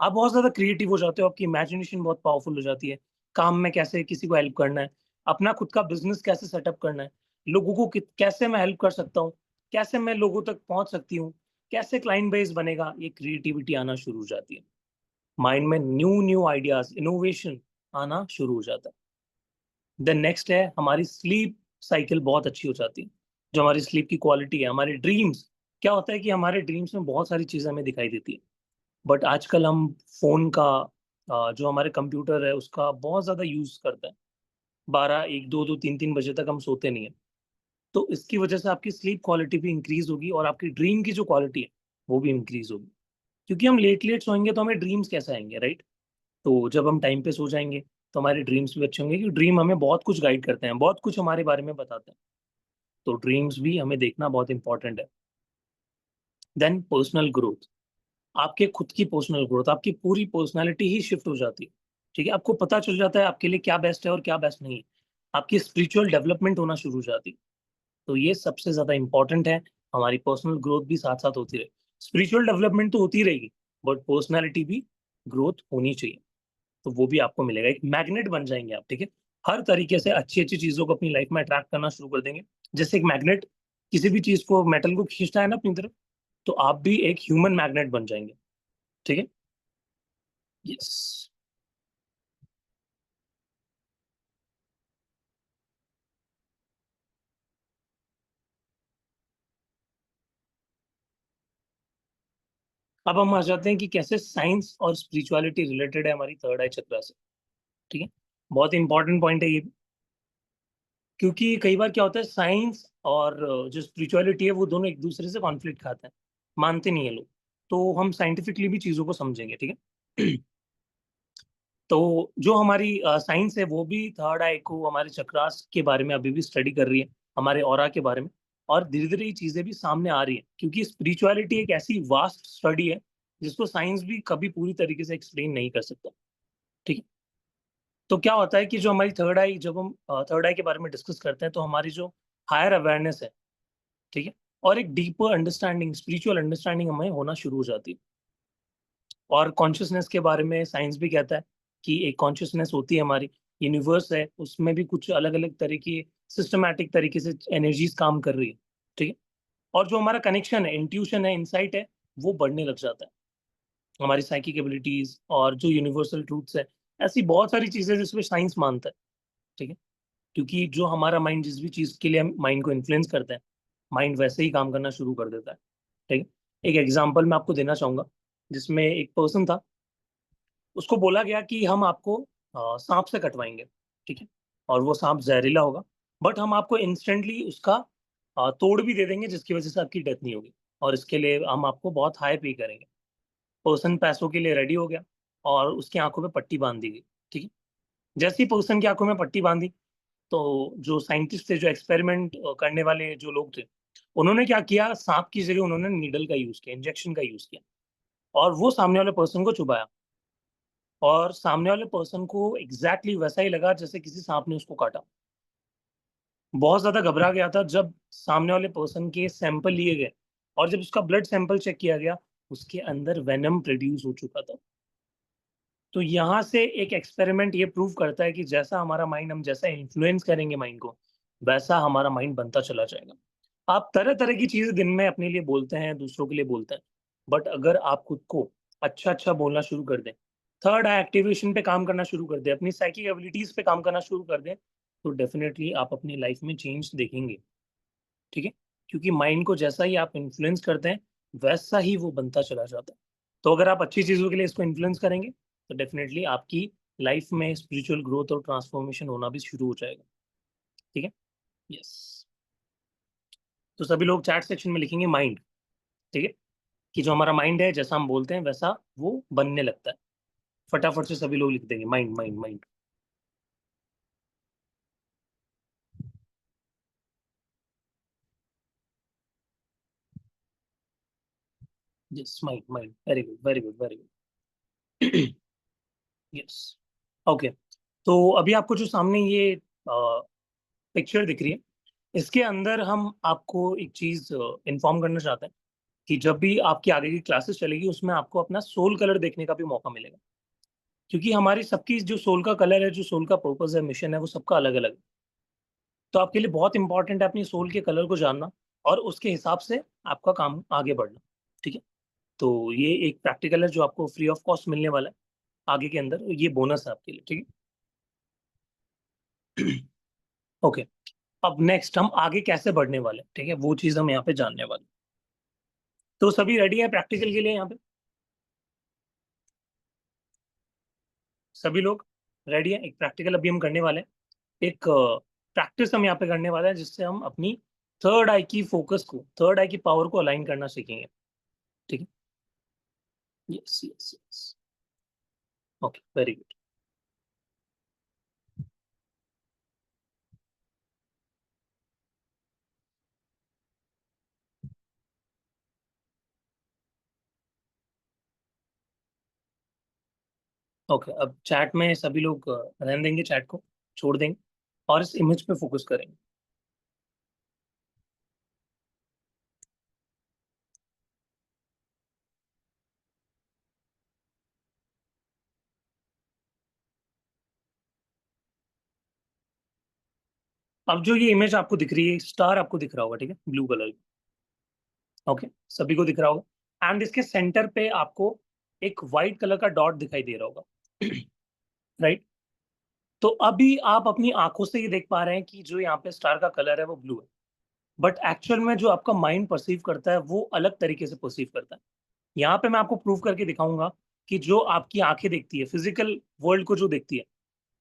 आप बहुत ज्यादा क्रिएटिव हो जाते हो, आपकी इमेजिनेशन बहुत पावरफुल हो जाती है। काम में कैसे किसी को हेल्प करना है, अपना खुद का बिजनेस कैसे सेटअप करना है, लोगों को कैसे मैं हेल्प कर सकता हूँ, कैसे मैं लोगों तक पहुंच सकती हूँ, कैसे क्लाइंट बेस बनेगा, ये क्रिएटिविटी आना शुरू हो जाती है। माइंड में न्यू न्यू आइडियाज, इनोवेशन आना शुरू हो जाता है। देन नेक्स्ट है हमारी स्लीप साइकिल बहुत अच्छी हो जाती है, जो हमारी स्लीप की क्वालिटी है, हमारे ड्रीम्स। क्या होता है कि हमारे ड्रीम्स में बहुत सारी चीजें हमें दिखाई देती है, बट आजकल हम फोन का, जो हमारे कंप्यूटर है उसका बहुत ज्यादा यूज करते हैं, 12, 1, 2, 2, 3, 3 बजे तक हम सोते नहीं है। तो इसकी वजह से आपकी स्लीप क्वालिटी भी इंक्रीज होगी और आपकी ड्रीम की जो क्वालिटी है वो भी इंक्रीज होगी। क्योंकि हम लेट लेट सोएंगे तो हमें ड्रीम्स कैसे आएंगे, राइट? तो जब हम टाइम पे सो जाएंगे तो हमारे ड्रीम्स भी अच्छे होंगे, क्योंकि ड्रीम हमें बहुत कुछ गाइड करते हैं, बहुत कुछ हमारे बारे में बताते हैं। तो ड्रीम्स भी हमें देखना बहुत इंपॉर्टेंट है। देन पर्सनल ग्रोथ, आपके खुद की पर्सनल ग्रोथ, आपकी पूरी पर्सनालिटी ही शिफ्ट हो जाती है, ठीक है। आपको पता चल जाता है आपके लिए क्या बेस्ट है और क्या बेस्ट नहीं है, आपकी स्पिरिचुअल डेवलपमेंट होना शुरू हो जाती है। तो ये सबसे ज्यादा इंपॉर्टेंट है, हमारी पर्सनल ग्रोथ भी साथ साथ होती रहे। स्पिरिचुअल डेवलपमेंट तो होती रहेगी, बट पर्सनालिटी भी ग्रोथ होनी चाहिए, तो वो भी आपको मिलेगा, एक मैग्नेट बन जाएंगे आप, ठीक है। हर तरीके से अच्छी अच्छी चीजों को अपनी लाइफ में अट्रैक्ट करना शुरू कर देंगे। जैसे एक मैग्नेट किसी भी चीज को, मेटल को खींचता है ना अपनी तरफ, तो आप भी एक ह्यूमन मैग्नेट बन जाएंगे, ठीक है। यस। अब हम आ जाते हैं कि कैसे साइंस और स्पिरिचुअलिटी रिलेटेड है हमारी थर्ड आई चक्रा से। ठीक है, बहुत इंपॉर्टेंट पॉइंट है ये, क्योंकि कई बार क्या होता है साइंस और जो स्पिरिचुअलिटी है वो दोनों एक दूसरे से कॉन्फ्लिक्ट खाते हैं, मानते नहीं है लोग। तो हम साइंटिफिकली भी चीजों को समझेंगे, ठीक है। तो जो हमारी साइंस है वो भी थर्ड आई को, हमारे चक्रास के बारे में अभी भी स्टडी कर रही है, हमारे ऑरा के बारे में। और धीरे धीरे ये चीजें भी सामने आ रही है, क्योंकि स्पिरिचुअलिटी एक ऐसी वास्ट स्टडी है जिसको साइंस भी कभी पूरी तरीके से एक्सप्लेन नहीं कर सकता। ठीक है, तो क्या होता है कि जो हमारी थर्ड आई, जब हम थर्ड आई के बारे में डिस्कस करते हैं तो हमारी जो हायर अवेयरनेस है, ठीक है, और एक डीपर अंडरस्टैंडिंग, स्पिरिचुअल अंडरस्टैंडिंग हमें होना शुरू हो जाती है। और कॉन्शियसनेस के बारे में साइंस भी कहता है कि एक कॉन्शियसनेस होती है हमारी, यूनिवर्स है, उसमें भी कुछ अलग अलग तरह की सिस्टमैटिक तरीके से एनर्जीज काम कर रही है। ठीक है, और जो हमारा कनेक्शन है, इंट्यूशन है, इंसाइट है, वो बढ़ने लग जाता है। हमारी साइकिक एबिलिटीज और जो यूनिवर्सल ट्रूथ्स है, ऐसी बहुत सारी चीजें जिसमें साइंस मानता है। ठीक है, क्योंकि जो हमारा माइंड जिस भी चीज के लिए माइंड को इन्फ्लुएंस करता है, माइंड वैसे ही काम करना शुरू कर देता है। ठीक है, एक एग्जांपल मैं आपको देना चाहूंगा, जिसमें एक पर्सन था, उसको बोला गया कि हम आपको सांप से कटवाएंगे। ठीक है, और वो सांप जहरीला होगा, बट हम आपको इंस्टेंटली उसका तोड़ भी दे देंगे जिसकी वजह से आपकी डेथ नहीं होगी, और इसके लिए हम आपको बहुत हाई पे करेंगे। पर्सन पैसों के लिए रेडी हो गया और उसकी आंखों में पट्टी बांध दी गई। ठीक है, जैसे ही पर्सन की आंखों में पट्टी बांधी, तो जो साइंटिस्ट थे, जो एक्सपेरिमेंट करने वाले जो लोग थे, उन्होंने क्या किया, सांप की जगह उन्होंने नीडल का यूज किया, इंजेक्शन का यूज किया, और वो सामने वाले पर्सन को चुभाया। और सामने वाले पर्सन को एग्जैक्टली वैसा ही लगा जैसे किसी सांप ने उसको काटा। बहुत ज्यादा घबरा गया था जब सामने वाले पर्सन के सैंपल लिए गए, और जब उसका ब्लड सैंपल चेक किया गया, उसके अंदर वेनम प्रोड्यूस हो चुका था। तो यहाँ से एक एक्सपेरिमेंट ये प्रूव करता है कि जैसा हमारा माइंड, हम जैसा इन्फ्लुएंस करेंगे माइंड को, वैसा हमारा माइंड बनता चला जाएगा। आप तरह तरह की चीजें दिन में अपने लिए बोलते हैं, दूसरों के लिए बोलते हैं, बट अगर आप खुद को अच्छा अच्छा बोलना शुरू कर दें, थर्ड आई एक्टिवेशन पे काम करना शुरू कर दें, अपनी साइकिक एबिलिटीज पे काम करना शुरू कर दें, तो डेफिनेटली आप अपनी लाइफ में चेंज देखेंगे। ठीक है, क्योंकि माइंड को जैसा ही आप इन्फ्लुएंस करते हैं, वैसा ही वो बनता चला जाता है। तो अगर आप अच्छी चीजों के लिए इसको इन्फ्लुएंस करेंगे, तो डेफिनेटली आपकी लाइफ में स्पिरिचुअल ग्रोथ और ट्रांसफॉर्मेशन होना भी शुरू हो जाएगा। ठीक है, यस। तो सभी लोग चैट सेक्शन में लिखेंगे माइंड। ठीक है, कि जो हमारा माइंड है, जैसा हम बोलते हैं वैसा वो बनने लगता है। फटाफट से सभी लोग लिख देंगे mind mind mind. Yes, mind mind, very good very good very good. Yes, okay. तो अभी आपको जो सामने ये पिक्चर दिख रही है, इसके अंदर हम आपको एक चीज इन्फॉर्म करना चाहते हैं कि जब भी आपकी आगे की क्लासेस चलेगी, उसमें आपको अपना सोल कलर देखने का भी मौका मिलेगा। क्योंकि हमारी सबकी जो सोल का कलर है, जो सोल का पर्पस है, मिशन है, वो सबका अलग अलग है। तो आपके लिए बहुत इंपॉर्टेंट है अपनी सोल के कलर को जानना, और उसके हिसाब से आपका काम आगे बढ़ना। ठीक है, तो ये एक प्रैक्टिकल है जो आपको फ्री ऑफ कॉस्ट मिलने वाला है आगे के अंदर, ये बोनस है आपके लिए। ठीक है। ओके, अब नेक्स्ट हम आगे कैसे बढ़ने वाले हैं, ठीक है, वो चीज हम यहाँ पे जानने वाले हैं। तो सभी रेडी है प्रैक्टिकल के लिए यहाँ पे? सभी लोग रेडी है? एक प्रैक्टिकल अभी हम करने वाले हैं, एक प्रैक्टिस हम यहाँ पे करने वाले हैं, जिससे हम अपनी थर्ड आई की फोकस को, थर्ड आई की पावर को अलाइन करना सीखेंगे। ठीक है, yes yes yes, okay, very good. Okay, अब चैट में सभी लोग रहने देंगे, चैट को छोड़ देंगे और इस इमेज पे फोकस करेंगे। अब जो ये इमेज आपको दिख रही है, स्टार आपको दिख रहा होगा, ठीक है, ब्लू कलर। ओके, सभी को दिख रहा होगा, एंड इसके सेंटर पे आपको एक व्हाइट कलर का डॉट दिखाई दे रहा होगा। राइट, तो अभी आप अपनी आंखों से ये देख पा रहे हैं कि जो यहाँ पे स्टार का कलर है वो ब्लू है, बट एक्चुअल में जो आपका माइंड परसीव करता है वो अलग तरीके से परसीव करता है। यहाँ पे मैं आपको प्रूव करके दिखाऊंगा कि जो आपकी आंखें देखती है, फिजिकल वर्ल्ड को जो देखती है,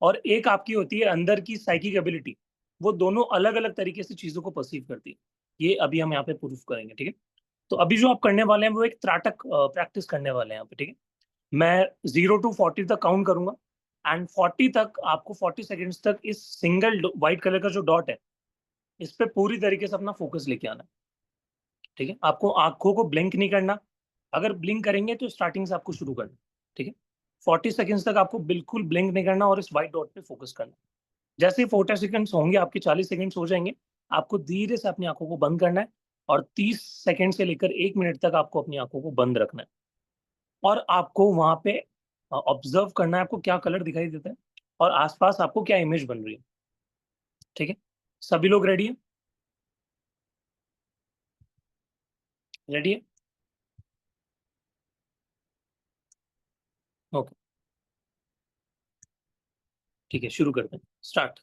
और एक आपकी होती है अंदर की साइकिक एबिलिटी, वो दोनों अलग अलग तरीके से चीजों को परसीव करती है। ये अभी हम यहाँ पे प्रूफ करेंगे, ठीक है। तो अभी जो आप करने वाले हैं वो एक त्राटक प्रैक्टिस करने वाले हैं यहाँ पे, ठीक है। मैं 0 to 40 तक काउंट करूंगा, एंड 40 तक आपको 40 सेकेंड्स तक इस सिंगल व्हाइट कलर का जो डॉट है इस पे पूरी तरीके से अपना फोकस लेके आना है, ठीक है। आपको आंखों को ब्लिंक नहीं करना, अगर ब्लिंक करेंगे तो स्टार्टिंग से आपको शुरू करना, ठीक है। 40 सेकेंड्स तक आपको बिल्कुल ब्लिंक नहीं करना और इस व्हाइट डॉट पे फोकस करना। जैसे ही 40 सेकेंड्स होंगे, आपके 40 सेकेंड्स हो जाएंगे, आपको धीरे से अपनी आंखों को बंद करना है, और 30 सेकेंड से लेकर 1 मिनट तक आपको अपनी आंखों को बंद रखना है, और आपको वहां पे ऑब्जर्व करना है आपको क्या कलर दिखाई देता है और आसपास आपको क्या इमेज बन रही है, ठीक है। सभी लोग रेडी है? रेडी है? ओके, ठीक है, शुरू करते हैं। Start.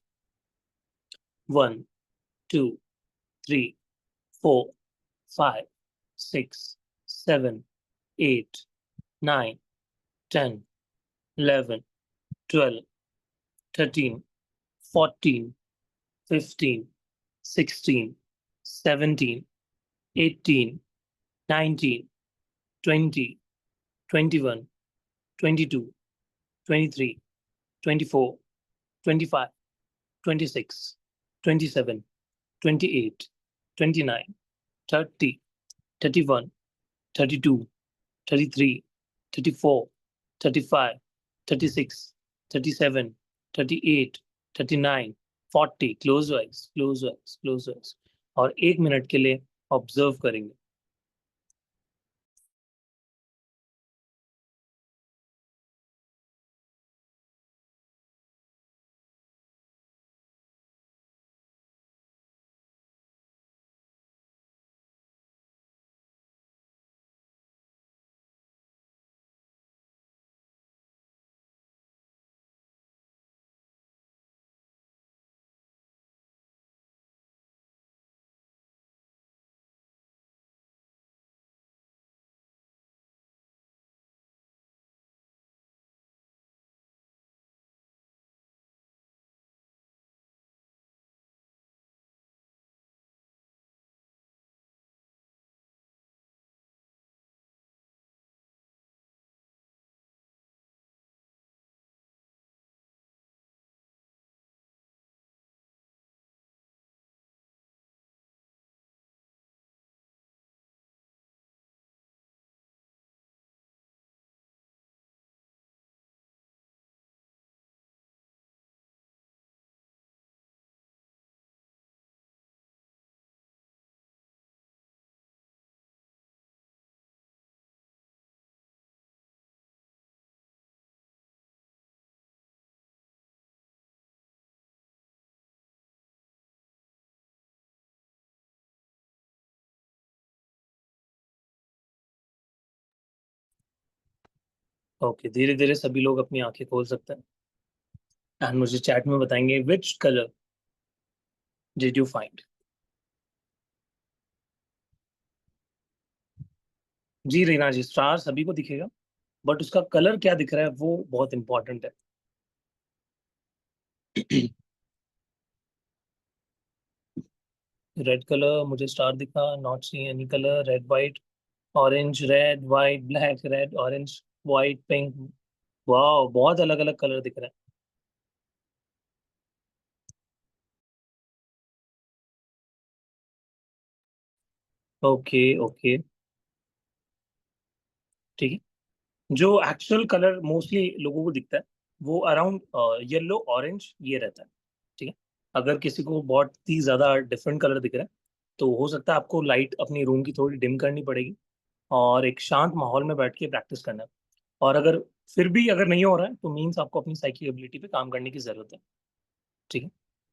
40। Close eyes, close eyes, close eyes, और 1 मिनट के लिए ऑब्जर्व करेंगे। ओके, धीरे धीरे सभी लोग अपनी आंखें खोल सकते हैं, एंड मुझे चैट में बताएंगे which colour did you find. जी रीना जी, स्टार सभी को दिखेगा, बट उसका कलर क्या दिख रहा है वो बहुत इंपॉर्टेंट है। रेड कलर मुझे स्टार दिखा, not see any colour. Red white, orange, red white, black, red, orange, white, pink. वाह, बहुत अलग अलग कलर दिख रहे हैं। ओके ओके, ठीक है। जो एक्चुअल कलर मोस्टली लोगों को दिखता है वो अराउंड येलो ऑरेंज ये रहता है, ठीक है। अगर किसी को बहुत ही ज्यादा डिफरेंट कलर दिख रहा है तो हो सकता है आपको लाइट अपनी रूम की थोड़ी डिम करनी पड़ेगी और एक शांत माहौल में बैठ के प्रैक्टिस करना है। और अगर फिर भी अगर नहीं हो रहा है तो मीन्स आपको अपनी साइकिल एबिलिटी पे काम करने की जरूरत है, ठीक है।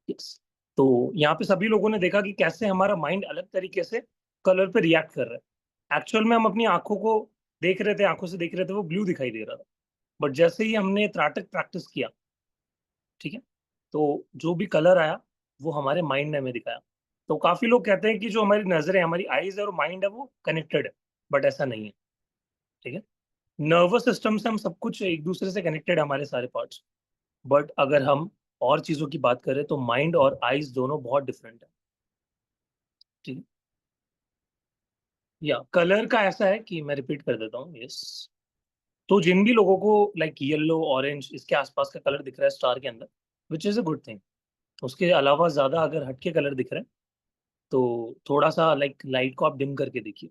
यस। तो यहाँ पे सभी लोगों ने देखा कि कैसे हमारा माइंड अलग तरीके से कलर पे रिएक्ट कर रहा है। एक्चुअल में हम अपनी आंखों को देख रहे थे, आंखों से देख रहे थे, वो ब्लू दिखाई दे रहा था, बट जैसे ही हमने त्राटक प्रैक्टिस किया, ठीक है, तो जो भी कलर आया वो हमारे माइंड ने हमें दिखाया। तो काफी लोग कहते हैं कि जो हमारी नजर है, हमारी आईज है और माइंड है वो कनेक्टेड है, बट ऐसा नहीं है। ठीक है। नर्वस सिस्टम से हम सब कुछ एक दूसरे से कनेक्टेड है, हमारे सारे पार्ट्स। बट अगर हम और चीजों की बात करें तो माइंड और आईज दोनों बहुत डिफरेंट है। ठीक है। या कलर का ऐसा है कि मैं रिपीट कर देता हूँ, यस। तो जिन भी लोगों को लाइक येलो ऑरेंज इसके आसपास का कलर दिख रहा है स्टार के अंदर, which is a good thing. उसके अलावा ज्यादा अगर हटके कलर दिख रहे हैं तो थोड़ा सा लाइक लाइट को आप डिम करके देखिए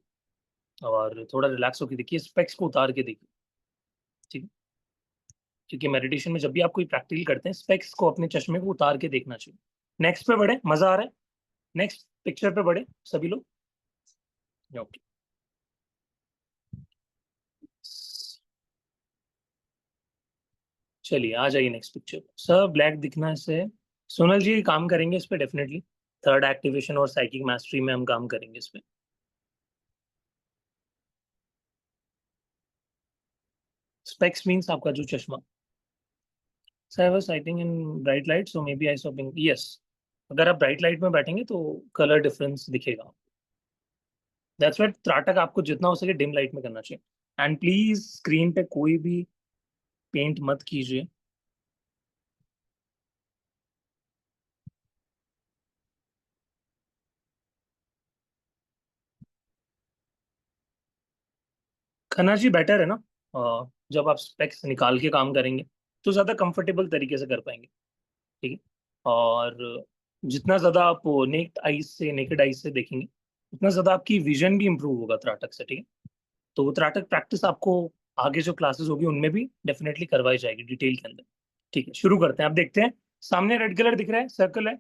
और थोड़ा रिलैक्स होकर देखिए, स्पेक्स को उतार के देखिए। ठीक है। क्योंकि मेडिटेशन में जब भी आप कोई प्रैक्टिकल करते हैं, स्पेक्स को अपने चश्मे को उतार के देखना चाहिए। नेक्स्ट पे बढ़े, मजा आ रहा है। नेक्स्ट पिक्चर पे बढ़े सभी लोग। ओके। चलिए आ जाइए नेक्स्ट पिक्चर। सर ब्लैक दिखना से सोनल जी काम करेंगे इस पे डेफिनेटली। थर्ड एक्टिवेशन और साइकिक मास्टरी में हम काम करेंगे इस पे। स्पेक्स मींस आपका जो चश्मा। Sir I was sitting in bright light so maybe I saw pink, yes. अगर आप ब्राइट लाइट में बैठेंगे तो कलर डिफरेंस दिखेगा। दैट्स व्हाई त्राटक आपको जितना हो सके डिम लाइट में करना चाहिए। एंड प्लीज स्क्रीन पे कोई भी पेंट मत कीजिए। खन्ना जी बेटर है ना, जब आप स्पेक्स निकाल के काम करेंगे तो ज़्यादा कंफर्टेबल तरीके से कर पाएंगे। ठीक है। और जितना ज़्यादा आप नेकेड आइज से देखेंगे उतना ज़्यादा आपकी विजन भी इंप्रूव होगा त्राटक से। ठीक है। तो वो त्राटक प्रैक्टिस आपको आगे जो क्लासेस होगी उनमें भी डेफिनेटली करवाई जाएगी डिटेल के अंदर। ठीक है, शुरू करते हैं। आप देखते हैं सामने रेड कलर दिख रहा है, सर्कल है।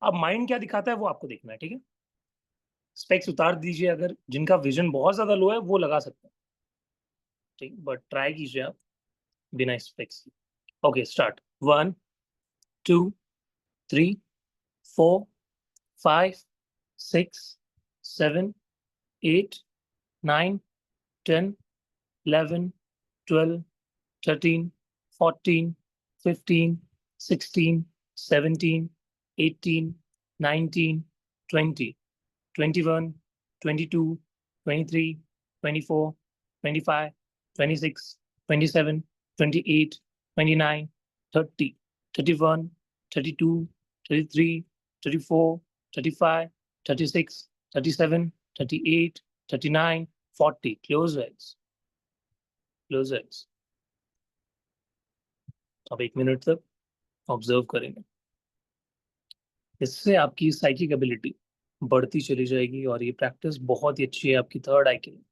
अब माइंड क्या दिखाता है वो आपको देखना है। ठीक है। स्पेक्स उतार दीजिए, अगर जिनका विजन बहुत ज्यादा लो है वो लगा सकते हैं। ठीक, बट ट्राई कीजिए आप बिना specs. Okay start. 1 2 3 4 5 6 7 8 9 10 11 12 13 14 15 16 17 18 19 20 21 22 23 24 25 26 27 28 29 30 31 32 33 34 35 36 37 38 39 40। Close eyes. Close eyes. अब 1 मिनट तक ऑब्जर्व करेंगे। इससे आपकी साइकिक एबिलिटी बढ़ती चली जाएगी और ये प्रैक्टिस बहुत ही अच्छी है आपकी थर्ड आई के लिए।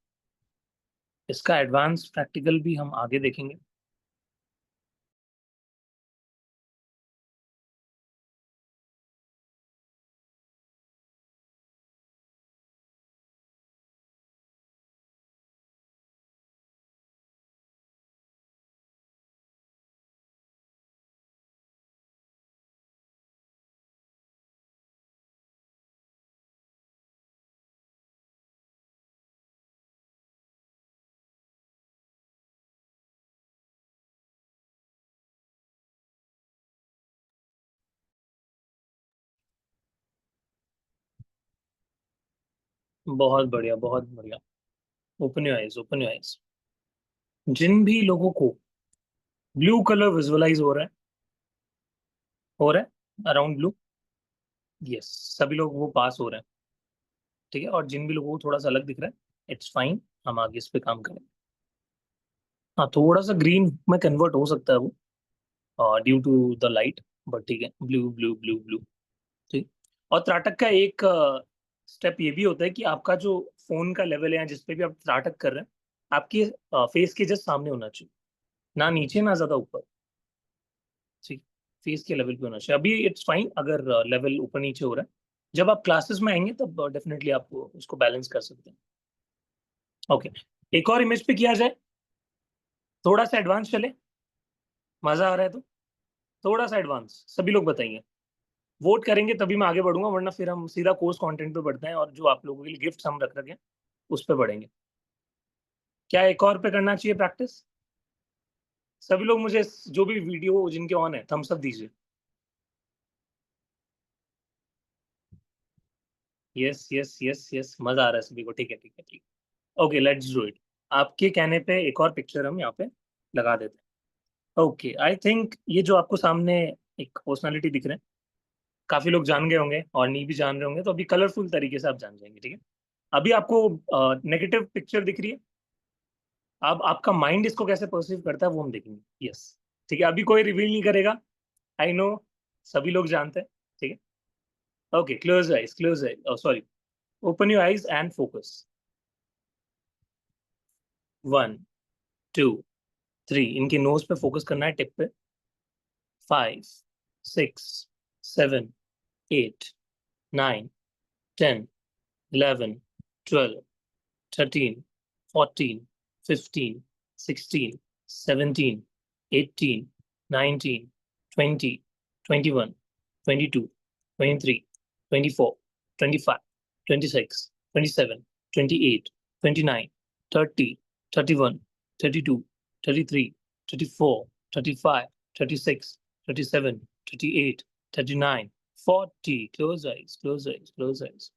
इसका एडवांस प्रैक्टिकल भी हम आगे देखेंगे। बहुत बढ़िया, बहुत बढ़िया। Open your eyes, open your eyes. जिन भी लोगों को ब्लू कलर विजुअलाइज हो रहा है अराउंड ब्लू, यस, सभी लोग वो पास हो रहे हैं। ठीक है। और जिन भी लोगों को थोड़ा सा अलग दिख रहा है, इट्स फाइन, हम आगे इस पे काम करेंगे। हाँ, थोड़ा सा ग्रीन में कन्वर्ट हो सकता है वो due to the light, but ठीक है, ब्लू ब्लू ब्लू ब्लू। ठीक। और त्राटक का एक स्टेप ये भी होता है कि आपका जो फोन का लेवल है या जिस पे भी आप त्राटक कर रहे हैं, आपके फेस के जस्ट सामने होना चाहिए, ना नीचे ना ज्यादा ऊपर। ठीक। फेस के लेवल पे होना चाहिए। अभी इट्स फाइन अगर लेवल ऊपर नीचे हो रहा है। जब आप क्लासेस में आएंगे तब डेफिनेटली आप उसको बैलेंस कर सकते हैं। ओके। एक और इमेज पे किया जाए, थोड़ा सा एडवांस चले। मजा आ रहा है तो थोड़ा सा एडवांस सभी लोग बताइए। वोट करेंगे तभी मैं आगे बढ़ूंगा, वरना फिर हम सीधा कोर्स कंटेंट पे बढ़ते हैं और जो आप लोगों के लिए गिफ्ट हम रख रखे हैं उस पे बढ़ेंगे। क्या एक और पे करना चाहिए प्रैक्टिस? सभी लोग मुझे जो भी वीडियो जिनके ऑन है थम्स अप दीजिए। यस यस यस यस, मजा आ रहा है सभी को। ठीक है ठीक है ठीक। Okay let's do it. आपके कहने पे एक और पिक्चर हम यहाँ पे लगा देते हैं। ओके, आई थिंक ये जो आपको सामने एक पर्सनालिटी दिख रहे हैं, काफी लोग जान गए होंगे और नहीं भी जान रहे होंगे, तो अभी कलरफुल तरीके से आप जान जाएंगे, ठीक है। अभी आपको नेगेटिव पिक्चर दिख रही है, अब आपका माइंड इसको कैसे परसीव करता है वो हम देखेंगे। यस, ठीक है, अभी कोई रिवील नहीं करेगा। आई नो, सभी लोग जानते हैं, ठीक है। Okay, close eyes, close eyes, sorry, open your eyes and focus. 1 2 3, इनके नोज पे फोकस करना है, टिप पे। 5 6 7 8 9 10 11 12 13 14 15 16 17 18 19 20 21 22 23 24 25 26 27 28 29 30 31 32 33 34 35 36 37 38 39 40. Close eyes, close eyes, close eyes.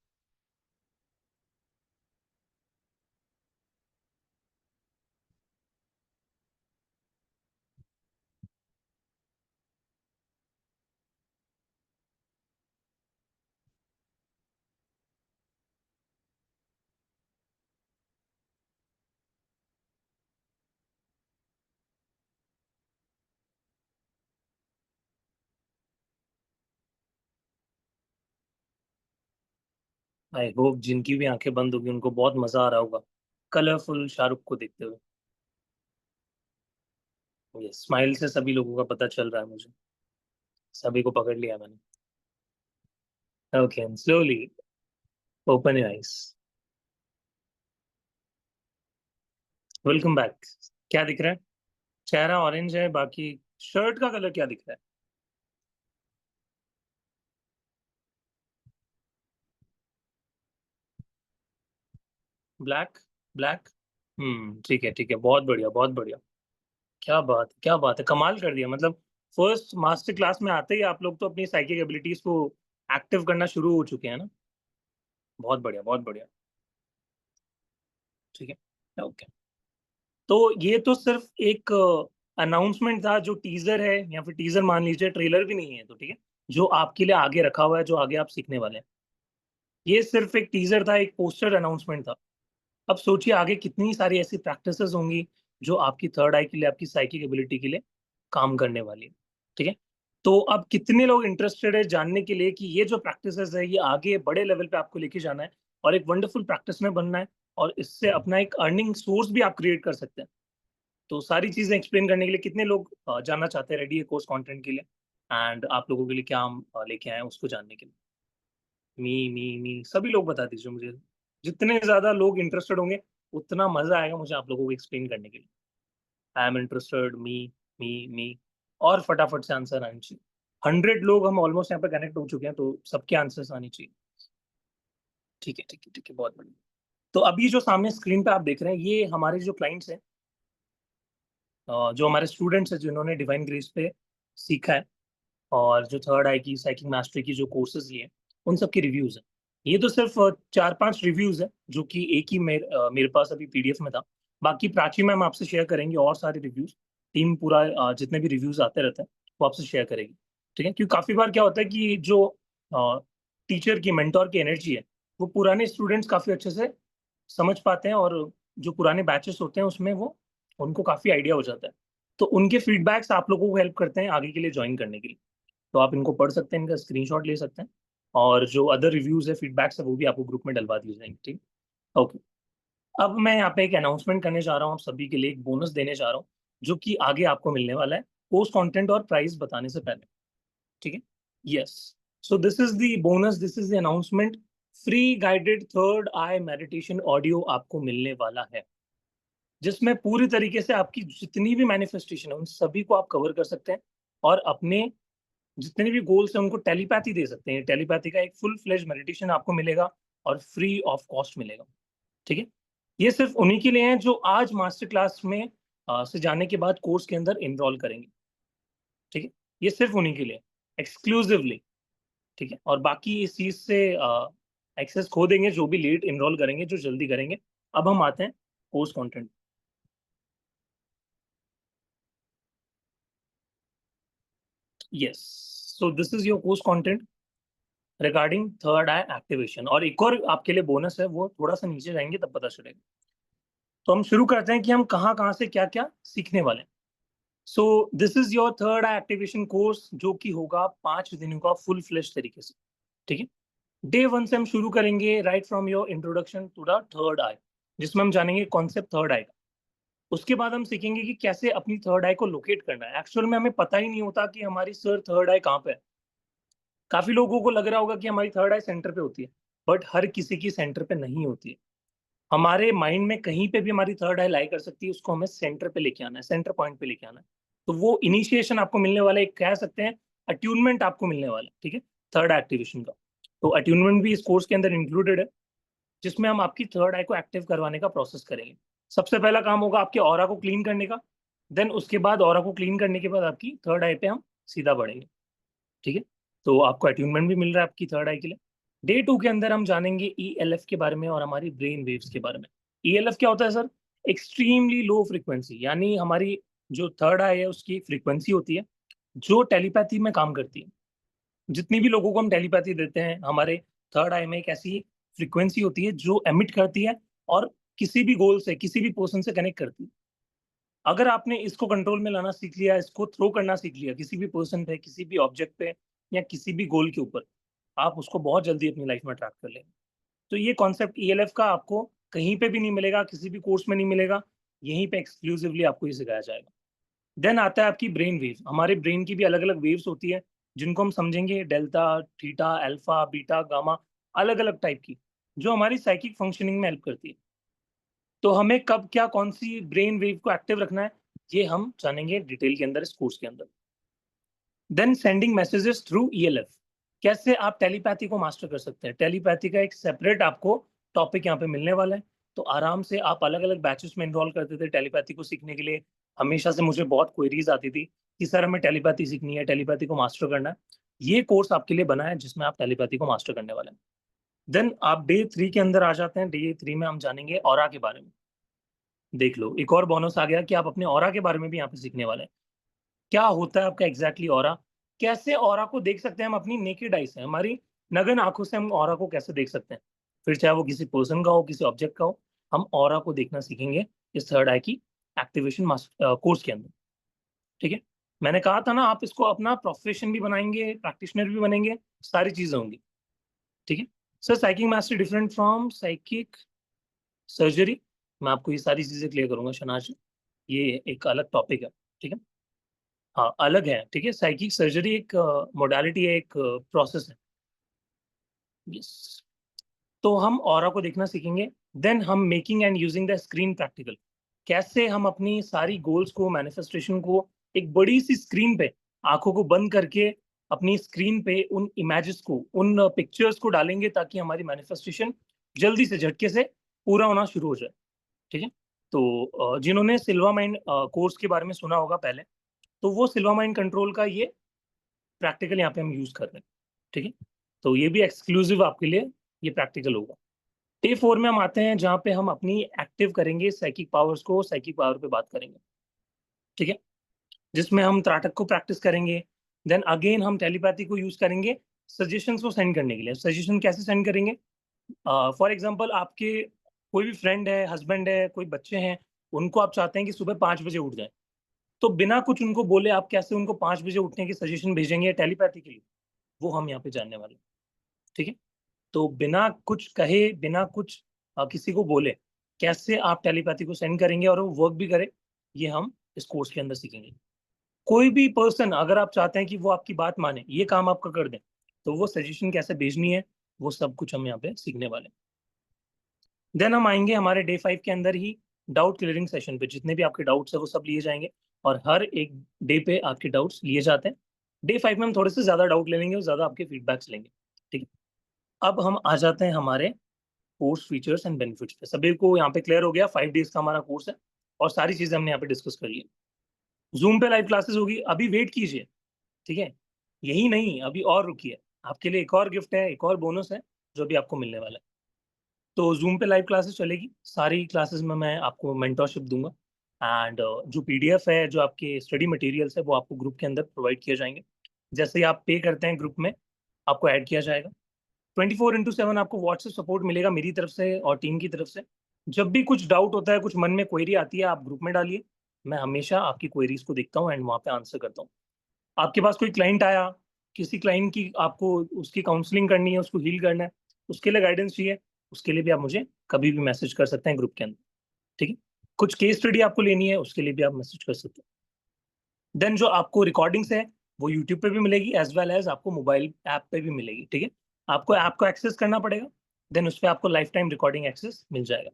I hope जिनकी भी आंखें बंद होगी उनको बहुत मजा आ रहा होगा कलरफुल शाहरुख को देखते हुए। ये स्माइल से सभी लोगों का पता चल रहा है मुझे, सभी को पकड़ लिया मैंने। Okay, slowly open your eyes. Welcome back. क्या दिख रहा है? चेहरा ऑरेंज है, बाकी शर्ट का कलर क्या दिख रहा है? Black, black. ठीक है, ठीक है, बहुत बढ़िया, बहुत बढ़िया। क्या बात, क्या बात है, कमाल कर दिया। मतलब फर्स्ट मास्टर क्लास में आते ही आप लोग तो अपनी साइकिक एबिलिटीज को एक्टिव करना शुरू हो चुके हैं ना। बहुत बढ़िया, बहुत बढ़िया। ठीक है, ओके। तो ये तो सिर्फ एक अनाउंसमेंट था, जो टीजर है, या फिर टीजर मान लीजिए, ट्रेलर भी नहीं है, तो ठीक है, जो आपके लिए आगे रखा हुआ है, जो आगे आप सीखने वाले हैं। ये सिर्फ एक टीजर था, एक पोस्टर अनाउंसमेंट था। अब सोचिए आगे कितनी सारी ऐसी प्रैक्टिसेस होंगी जो आपकी थर्ड आई के लिए, आपकी साइकिक एबिलिटी के लिए काम करने वाली है, ठीक है। तो अब कितने लोग इंटरेस्टेड है जानने के लिए कि ये जो प्रैक्टिसेस है ये आगे बड़े लेवल पे आपको लेके जाना है और एक वंडरफुल प्रैक्टिस में बनना है, और इससे अपना एक अर्निंग सोर्स भी आप क्रिएट कर सकते हैं। तो सारी चीजें एक्सप्लेन करने के लिए कितने लोग जानना चाहते हैं, रेडी है कोर्स कंटेंट के लिए, एंड आप लोगों के लिए क्या हम लेके आए हैं उसको जानने के लिए। मी सभी लोग बता दीजिए मुझे। जितने ज्यादा लोग इंटरेस्टेड होंगे उतना मजा आएगा मुझे आप लोगों को एक्सप्लेन करने के लिए। आई एम इंटरेस्टेड, मी। और फटाफट से आंसर आने चाहिए। 100 लोग हम ऑलमोस्ट यहाँ पे कनेक्ट हो चुके हैं, तो सबके आंसर्स आने चाहिए। ठीक है, ठीक है, ठीक है, बहुत बढ़िया। तो अभी जो सामने स्क्रीन पे आप देख रहे हैं, ये हमारे जो क्लाइंट्स हैं, जो हमारे स्टूडेंट्स हैं जिन्होंने डिवाइन ग्रेस पे सीखा है, और जो थर्ड आई की साइकिल मास्टरी की जो कोर्सेज लिए, उन सब के रिव्यूज हैं। ये तो सिर्फ 4-5 रिव्यूज है, जो कि एक ही मेरे पास अभी पीडीएफ में था। बाकी प्राची मैम आपसे शेयर करेंगे और सारे रिव्यूज। टीम पूरा जितने भी रिव्यूज आते रहते हैं वो आपसे शेयर करेगी, ठीक है। क्योंकि काफी बार क्या होता है कि जो टीचर की, मेंटोर की एनर्जी है, वो पुराने स्टूडेंट्स काफी अच्छे से समझ पाते हैं, और जो पुराने बैचेस होते हैं उसमें वो उनको काफी आइडिया हो जाता है। तो उनके फीडबैक्स आप लोगों को हेल्प करते हैं आगे के लिए ज्वाइन करने के लिए। तो आप इनको पढ़ सकते हैं, इनका स्क्रीनशॉट ले सकते हैं, और जो अदर रिव्यूज है, फीडबैक्स है, वो भी आपको ग्रुप में डलवा दिए जाएंगे, ठीक। ओके, अब मैं यहाँ पे एक अनाउंसमेंट करने जा रहा हूँ, आप सभी के लिए एक बोनस देने जा रहा हूँ, जो कि आगे आपको मिलने वाला है कोर्स कंटेंट और प्राइस बताने से पहले, ठीक है। Yes, so this is the bonus, this is the announcement. Free guided third I meditation audio आपको मिलने वाला है, जिसमें पूरी तरीके से आपकी जितनी भी मैनिफेस्टेशन है उन सभी को आप कवर कर सकते हैं, और अपने जितने भी गोल्स हैं उनको टेलीपैथी दे सकते हैं। टेलीपैथी का एक फुल फ्लेज मेडिटेशन आपको मिलेगा, और फ्री ऑफ कॉस्ट मिलेगा, ठीक है। ये सिर्फ उन्हीं के लिए है जो आज मास्टर क्लास में से जाने के बाद कोर्स के अंदर इनरोल करेंगे, ठीक है। ये सिर्फ उन्हीं के लिए, एक्सक्लूसिवली, ठीक है। और बाकी इस चीज से एक्सेस खो देंगे जो भी लेट इनरोल करेंगे, जो जल्दी करेंगे। अब हम आते हैं course content. Yes, so this is your course content regarding third eye activation. और एक और आपके लिए बोनस है, वो थोड़ा सा नीचे जाएंगे तब पता चलेगा। तो हम शुरू करते हैं कि हम कहाँ कहाँ से क्या क्या सीखने वाले हैं। So this is your third eye activation course, जो कि होगा 5 दिनों का फुल फ्लेश तरीके से। ठीक है, डे 1 से हम शुरू करेंगे right from your introduction to the third eye, जिसमें हम जानेंगे कॉन्सेप्ट थर्ड आई का। उसके बाद हम सीखेंगे कि कैसे अपनी थर्ड आई को लोकेट करना है। एक्चुअल में हमें पता ही नहीं होता कि हमारी सर थर्ड आई कहाँ पे है। काफी लोगों को लग रहा होगा कि हमारी थर्ड आई सेंटर पे होती है, बट हर किसी की सेंटर पे नहीं होती है। हमारे माइंड में कहीं पे भी हमारी थर्ड आई लाई कर सकती है, उसको हमें सेंटर पे लेके आना है, सेंटर पॉइंट पे लेके आना है। तो वो इनिशिएशन आपको मिलने वाला है, एक कह सकते हैं अट्यूनमेंट आपको मिलने वाला है। ठीक है, थर्ड आई एक्टिवेशन का। तो अट्यूनमेंट भी इस कोर्स के अंदर इंक्लूडेड है, जिसमें हम आपकी थर्ड आई को एक्टिव करवाने का प्रोसेस करेंगे। सबसे पहला काम होगा आपके ऑरा को क्लीन करने का। देन उसके बाद ऑरा को क्लीन करने के बाद आपकी थर्ड आई पे हम सीधा बढ़ेंगे। ठीक है, तो आपको अट्यूनमेंट भी मिल रहा है आपकी थर्ड आई के लिए। डे 2 के अंदर हम जानेंगे ईएलएफ के बारे में और हमारी ब्रेन वेव्स के बारे में। ईएलएफ क्या होता है सर? एक्सट्रीमली लो फ्रीक्वेंसी, यानी हमारी जो थर्ड आई है उसकी फ्रीक्वेंसी होती है जो टेलीपैथी में काम करती है। जितनी भी लोगों को हम टेलीपैथी देते हैं, हमारे थर्ड आई में एक ऐसी फ्रीक्वेंसी होती है जो एमिट करती है और किसी भी गोल से, किसी भी पर्सन से कनेक्ट करती है। अगर आपने इसको कंट्रोल में लाना सीख लिया, इसको थ्रो करना सीख लिया किसी भी पर्सन पे, किसी भी ऑब्जेक्ट पे या किसी भी गोल के ऊपर, आप उसको बहुत जल्दी अपनी लाइफ में ट्रैक कर लेंगे। तो ये कॉन्सेप्ट ईएलएफ का आपको कहीं पे भी नहीं मिलेगा, किसी भी कोर्स में नहीं मिलेगा, यहीं पे एक्सक्लूसिवली आपको ये सिखाया जाएगा। देन आता है आपकी ब्रेन वेव। हमारे ब्रेन की भी अलग अलग वेव्स होती है, जिनको हम समझेंगे delta, theta, alpha, beta, gamma, अलग अलग टाइप की, जो हमारी साइकिक फंक्शनिंग में हेल्प करती है। तो हमें कब क्या कौन सी ब्रेन वेव को एक्टिव रखना है, ये हम जानेंगे डिटेल के अंदर इस कोर्स के अंदर। Then sending messages through ELF. कैसे आप टेलीपैथी को मास्टर कर सकते हैं। टेलीपैथी का एक सेपरेट आपको टॉपिक यहाँ पे मिलने वाला है। तो आराम से आप अलग अलग बैचेस में इन्वॉल्व करते थे टेलीपैथी को सीखने के लिए। हमेशा से मुझे बहुत क्वेरीज आती थी कि सर हमें टेलीपैथी सीखनी है, टेलीपैथी को मास्टर करना है। ये कोर्स आपके लिए बना है जिसमें आप टेलीपैथी को मास्टर करने वाले हैं। देन आप डे 3 के अंदर आ जाते हैं। डे 3 में हम जानेंगे ऑरा के बारे में। देख लो, एक और बोनस आ गया कि आप अपने ऑरा के बारे में भी यहाँ पे सीखने वाले हैं। क्या होता है आपका एग्जैक्टली ऑरा, कैसे ऑरा को देख सकते हैं हम अपनी नेकेड आई से, हमारी नगन आंखों से हम ऑरा को कैसे देख सकते हैं। फिर चाहे वो किसी पर्सन का हो, किसी ऑब्जेक्ट का हो, हम ऑरा को देखना सीखेंगे इस थर्ड आई की एक्टिवेशन कोर्स के अंदर। ठीक है, मैंने कहा था ना, आप इसको अपना प्रोफेशन भी बनाएंगे, प्रैक्टिशनर भी बनेंगे, सारी चीजें होंगी। ठीक है sir, psychic master different from psychic surgery. मैं आपको ये सारी चीजें क्लियर करूंगा शनाज, ये एक अलग टॉपिक है। ठीक है, हाँ अलग है। ठीक है, साइकिक सर्जरी एक मोडालिटी है, एक प्रोसेस है। यस, तो हम ऑरा को देखना सीखेंगे। देन हम making and using the screen practical. कैसे हम अपनी सारी गोल्स को, मैनिफेस्टेशन को एक बड़ी सी स्क्रीन पे आंखों को बंद करके अपनी स्क्रीन पे उन इमेजेस को, उन पिक्चर्स को डालेंगे ताकि हमारी मैनिफेस्टेशन जल्दी से, झटके से पूरा होना शुरू हो जाए। ठीक है, तो जिन्होंने सिल्वा माइंड कोर्स के बारे में सुना होगा पहले, तो वो सिल्वा माइंड कंट्रोल का ये प्रैक्टिकल यहाँ पे हम यूज कर रहे हैं। ठीक है, तो ये भी एक्सक्लूसिव आपके लिए ये प्रैक्टिकल होगा। डे 4 में हम आते हैं जहाँ पे हम अपनी एक्टिव करेंगे साइकिक पावर्स को, साइकिक पावर पे बात करेंगे। ठीक है, जिसमें हम त्राटक को प्रैक्टिस करेंगे। देन अगेन हम टेलीपैथी को यूज करेंगे सजेशंस को सेंड करने के लिए। सजेशन कैसे सेंड करेंगे? फॉर एग्जाम्पल, आपके कोई भी फ्रेंड है, हस्बैंड है, कोई बच्चे हैं, उनको आप चाहते हैं कि सुबह 5 बजे उठ जाए, तो बिना कुछ उनको बोले आप कैसे उनको 5 बजे उठने की सजेशन भेजेंगे टेलीपैथी के लिए, वो हम यहाँ पे जानने वाले हैं। ठीक है, तो बिना कुछ कहे, बिना कुछ किसी को बोले, कैसे आप टेलीपैथी को सेंड करेंगे और वो वर्क भी करे, ये हम इस कोर्स के अंदर सीखेंगे। कोई भी पर्सन, अगर आप चाहते हैं कि वो आपकी बात माने, ये काम आपका कर दें, तो वो सजेशन कैसे भेजनी है, वो सब कुछ हम यहाँ पे सीखने वाले हैं। देन हम आएंगे हमारे डे 5 के अंदर ही डाउट क्लियरिंग सेशन पे। जितने भी आपके डाउट्स है वो सब लिए जाएंगे, और हर एक डे पे आपके डाउट्स लिए जाते हैं। डे 5 में हम थोड़े से ज्यादा डाउट ले लेंगे और ज्यादा आपके फीडबैक्स लेंगे। ठीक है, अब हम आ जाते हैं हमारे कोर्स फीचर्स एंड बेनिफिट्स पे। सभी को यहाँ पे क्लियर हो गया? 5 डेज का हमारा कोर्स है और सारी चीजें हमने यहाँ पे डिस्कस कर ली। जूम पे लाइव क्लासेस होगी, अभी वेट कीजिए। ठीक है, यही नहीं, अभी और रुकिए, आपके लिए एक और गिफ्ट है, एक और बोनस है जो भी आपको मिलने वाला है। तो जूम पे लाइव क्लासेस चलेगी, सारी क्लासेस में मैं आपको मेंटरशिप दूंगा। एंड जो पीडीएफ है, जो आपके स्टडी मटेरियल्स है, वो आपको ग्रुप के अंदर प्रोवाइड किए जाएंगे। जैसे ही आप पे करते हैं ग्रुप में आपको ऐड किया जाएगा। 24/7 आपको व्हाट्सएप सपोर्ट मिलेगा मेरी तरफ से और टीम की तरफ से। जब भी कुछ डाउट होता है, कुछ मन में क्वेरी आती है, आप ग्रुप में डालिए। मैं हमेशा आपकी क्वेरीज को देखता हूँ एंड वहाँ पे आंसर करता हूँ। आपके पास कोई क्लाइंट आया, किसी क्लाइंट की आपको उसकी काउंसलिंग करनी है, उसको हील करना है, उसके लिए गाइडेंस चाहिए, उसके लिए भी आप मुझे कभी भी मैसेज कर सकते हैं ग्रुप के अंदर। ठीक है, कुछ केस स्टडी आपको लेनी है, उसके लिए भी आप मैसेज कर सकते हैं। देन जो आपको रिकॉर्डिंग्स है वो यूट्यूब पे भी मिलेगी एज वेल एज आपको मोबाइल ऐप पे भी मिलेगी। ठीक है, आपको ऐप को एक्सेस करना पड़ेगा, देन उस पर आपको लाइफ टाइम रिकॉर्डिंग एक्सेस मिल जाएगा।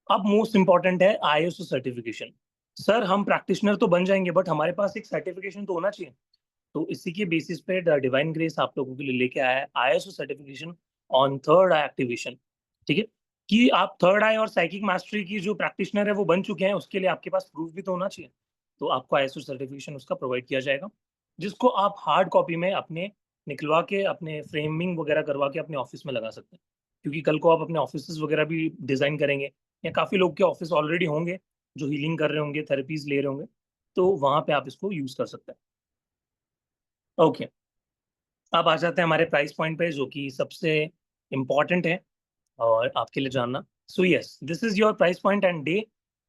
अब मोस्ट इंपॉर्टेंट है ISO सर्टिफिकेशन। सर हम प्रैक्टिशनर तो बन जाएंगे बट हमारे पास एक सर्टिफिकेशन तो होना चाहिए। तो इसी के बेसिस पे डिवाइन ग्रेस आप लोगों के लिए लेके आया है ISO certification on third eye activation. ठीक है, कि आप थर्ड आई और साइकिक मास्टरी की जो प्रैक्टिशनर है वो बन चुके हैं, उसके लिए आपके पास प्रूफ भी तो होना चाहिए। तो आपको ISO सर्टिफिकेशन उसका प्रोवाइड किया जाएगा, जिसको आप हार्ड कॉपी में अपने निकलवा के, अपने फ्रेमिंग वगैरह करवा के अपने ऑफिस में लगा सकते हैं। क्योंकि कल को आप अपने ऑफिस वगैरह भी डिजाइन करेंगे, या काफी लोग के ऑफिस ऑलरेडी होंगे जो हीलिंग कर रहे होंगे, थेरेपीज ले रहे होंगे, तो वहां पे आप इसको यूज कर सकते हैं। ओके, अब आ जाते हैं हमारे प्राइस पॉइंट पे, जो कि सबसे इम्पॉर्टेंट है और आपके लिए जानना। So yes, this is your price point and day.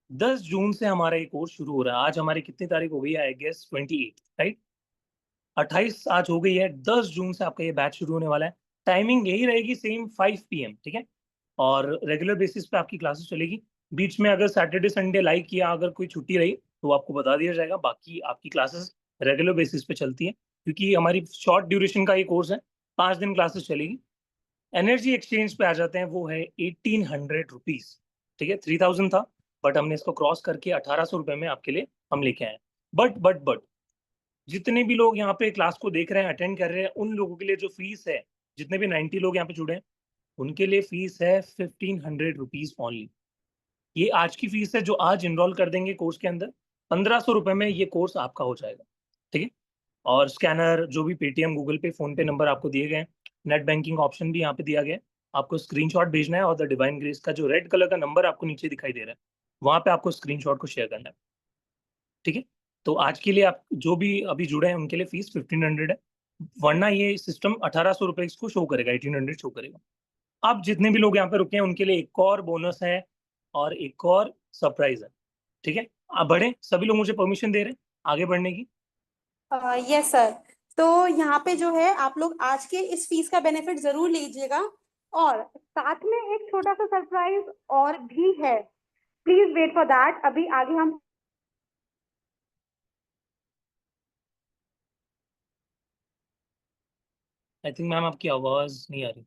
10 जून से हमारा ये कोर्स शुरू हो रहा है। आज हमारी कितनी तारीख हो गई है? I guess 28, right? 28 आज हो गई है। 10 जून से आपका ये बैच शुरू होने वाला है। टाइमिंग यही रहेगी सेम 5 PM, ठीक है? और रेगुलर बेसिस पे आपकी क्लासेस चलेगी। बीच में अगर सैटरडे संडे लाइक या अगर कोई छुट्टी रही तो आपको बता दिया जाएगा। बाकी आपकी क्लासेस रेगुलर बेसिस पे चलती है, क्योंकि हमारी शॉर्ट ड्यूरेशन का ये कोर्स है, 5 दिन क्लासेस चलेगी। एनर्जी एक्सचेंज पे आ जाते हैं, वो है 1800 रुपीज। ठीक है, 3000 था बट हमने इसको क्रॉस करके 1800 रुपये में आपके लिए हम लेके आए हैं। बट जितने भी लोग यहाँ पे क्लास को देख रहे हैं, अटेंड कर रहे हैं, उन लोगों के लिए जो फीस है, जितने भी 90 लोग यहाँ पे जुड़े हैं, उनके लिए फीस है 1500 रुपीज ओनली। ये आज की फीस है, जो आज इनरोल कर देंगे कोर्स के अंदर, 1500 रुपये में ये कोर्स आपका हो जाएगा। ठीक है, और स्कैनर, जो भी पेटीएम, गूगल पे, फोन पे नंबर आपको दिए गए हैं, नेट बैंकिंग ऑप्शन भी यहाँ पे दिया गया है। आपको स्क्रीनशॉट भेजना है और द डिवाइन ग्रेस का जो रेड कलर का नंबर आपको नीचे दिखाई दे रहा है, वहां पे आपको स्क्रीनशॉट को शेयर करना है। ठीक है, तो आज के लिए आप जो भी अभी जुड़े हैं उनके लिए फीस 1500 है, वरना ये सिस्टम 1800 रुपये इसको शो करेगा, 1800 शो करेगा। अब जितने भी लोग यहाँ पे रुके हैं उनके लिए एक और बोनस है और एक और सरप्राइज है। ठीक है, आप बढ़े, सभी लोग मुझे परमिशन दे रहे हैं आगे बढ़ने की। Yes sir. तो यहाँ पे जो है आप लोग आज के इस फीस का बेनिफिट जरूर लीजिएगा, और साथ में एक छोटा सा सरप्राइज और भी है। Please wait for that. अभी आगे हम आई थिंक मैम आपकी आवाज नहीं आ रही।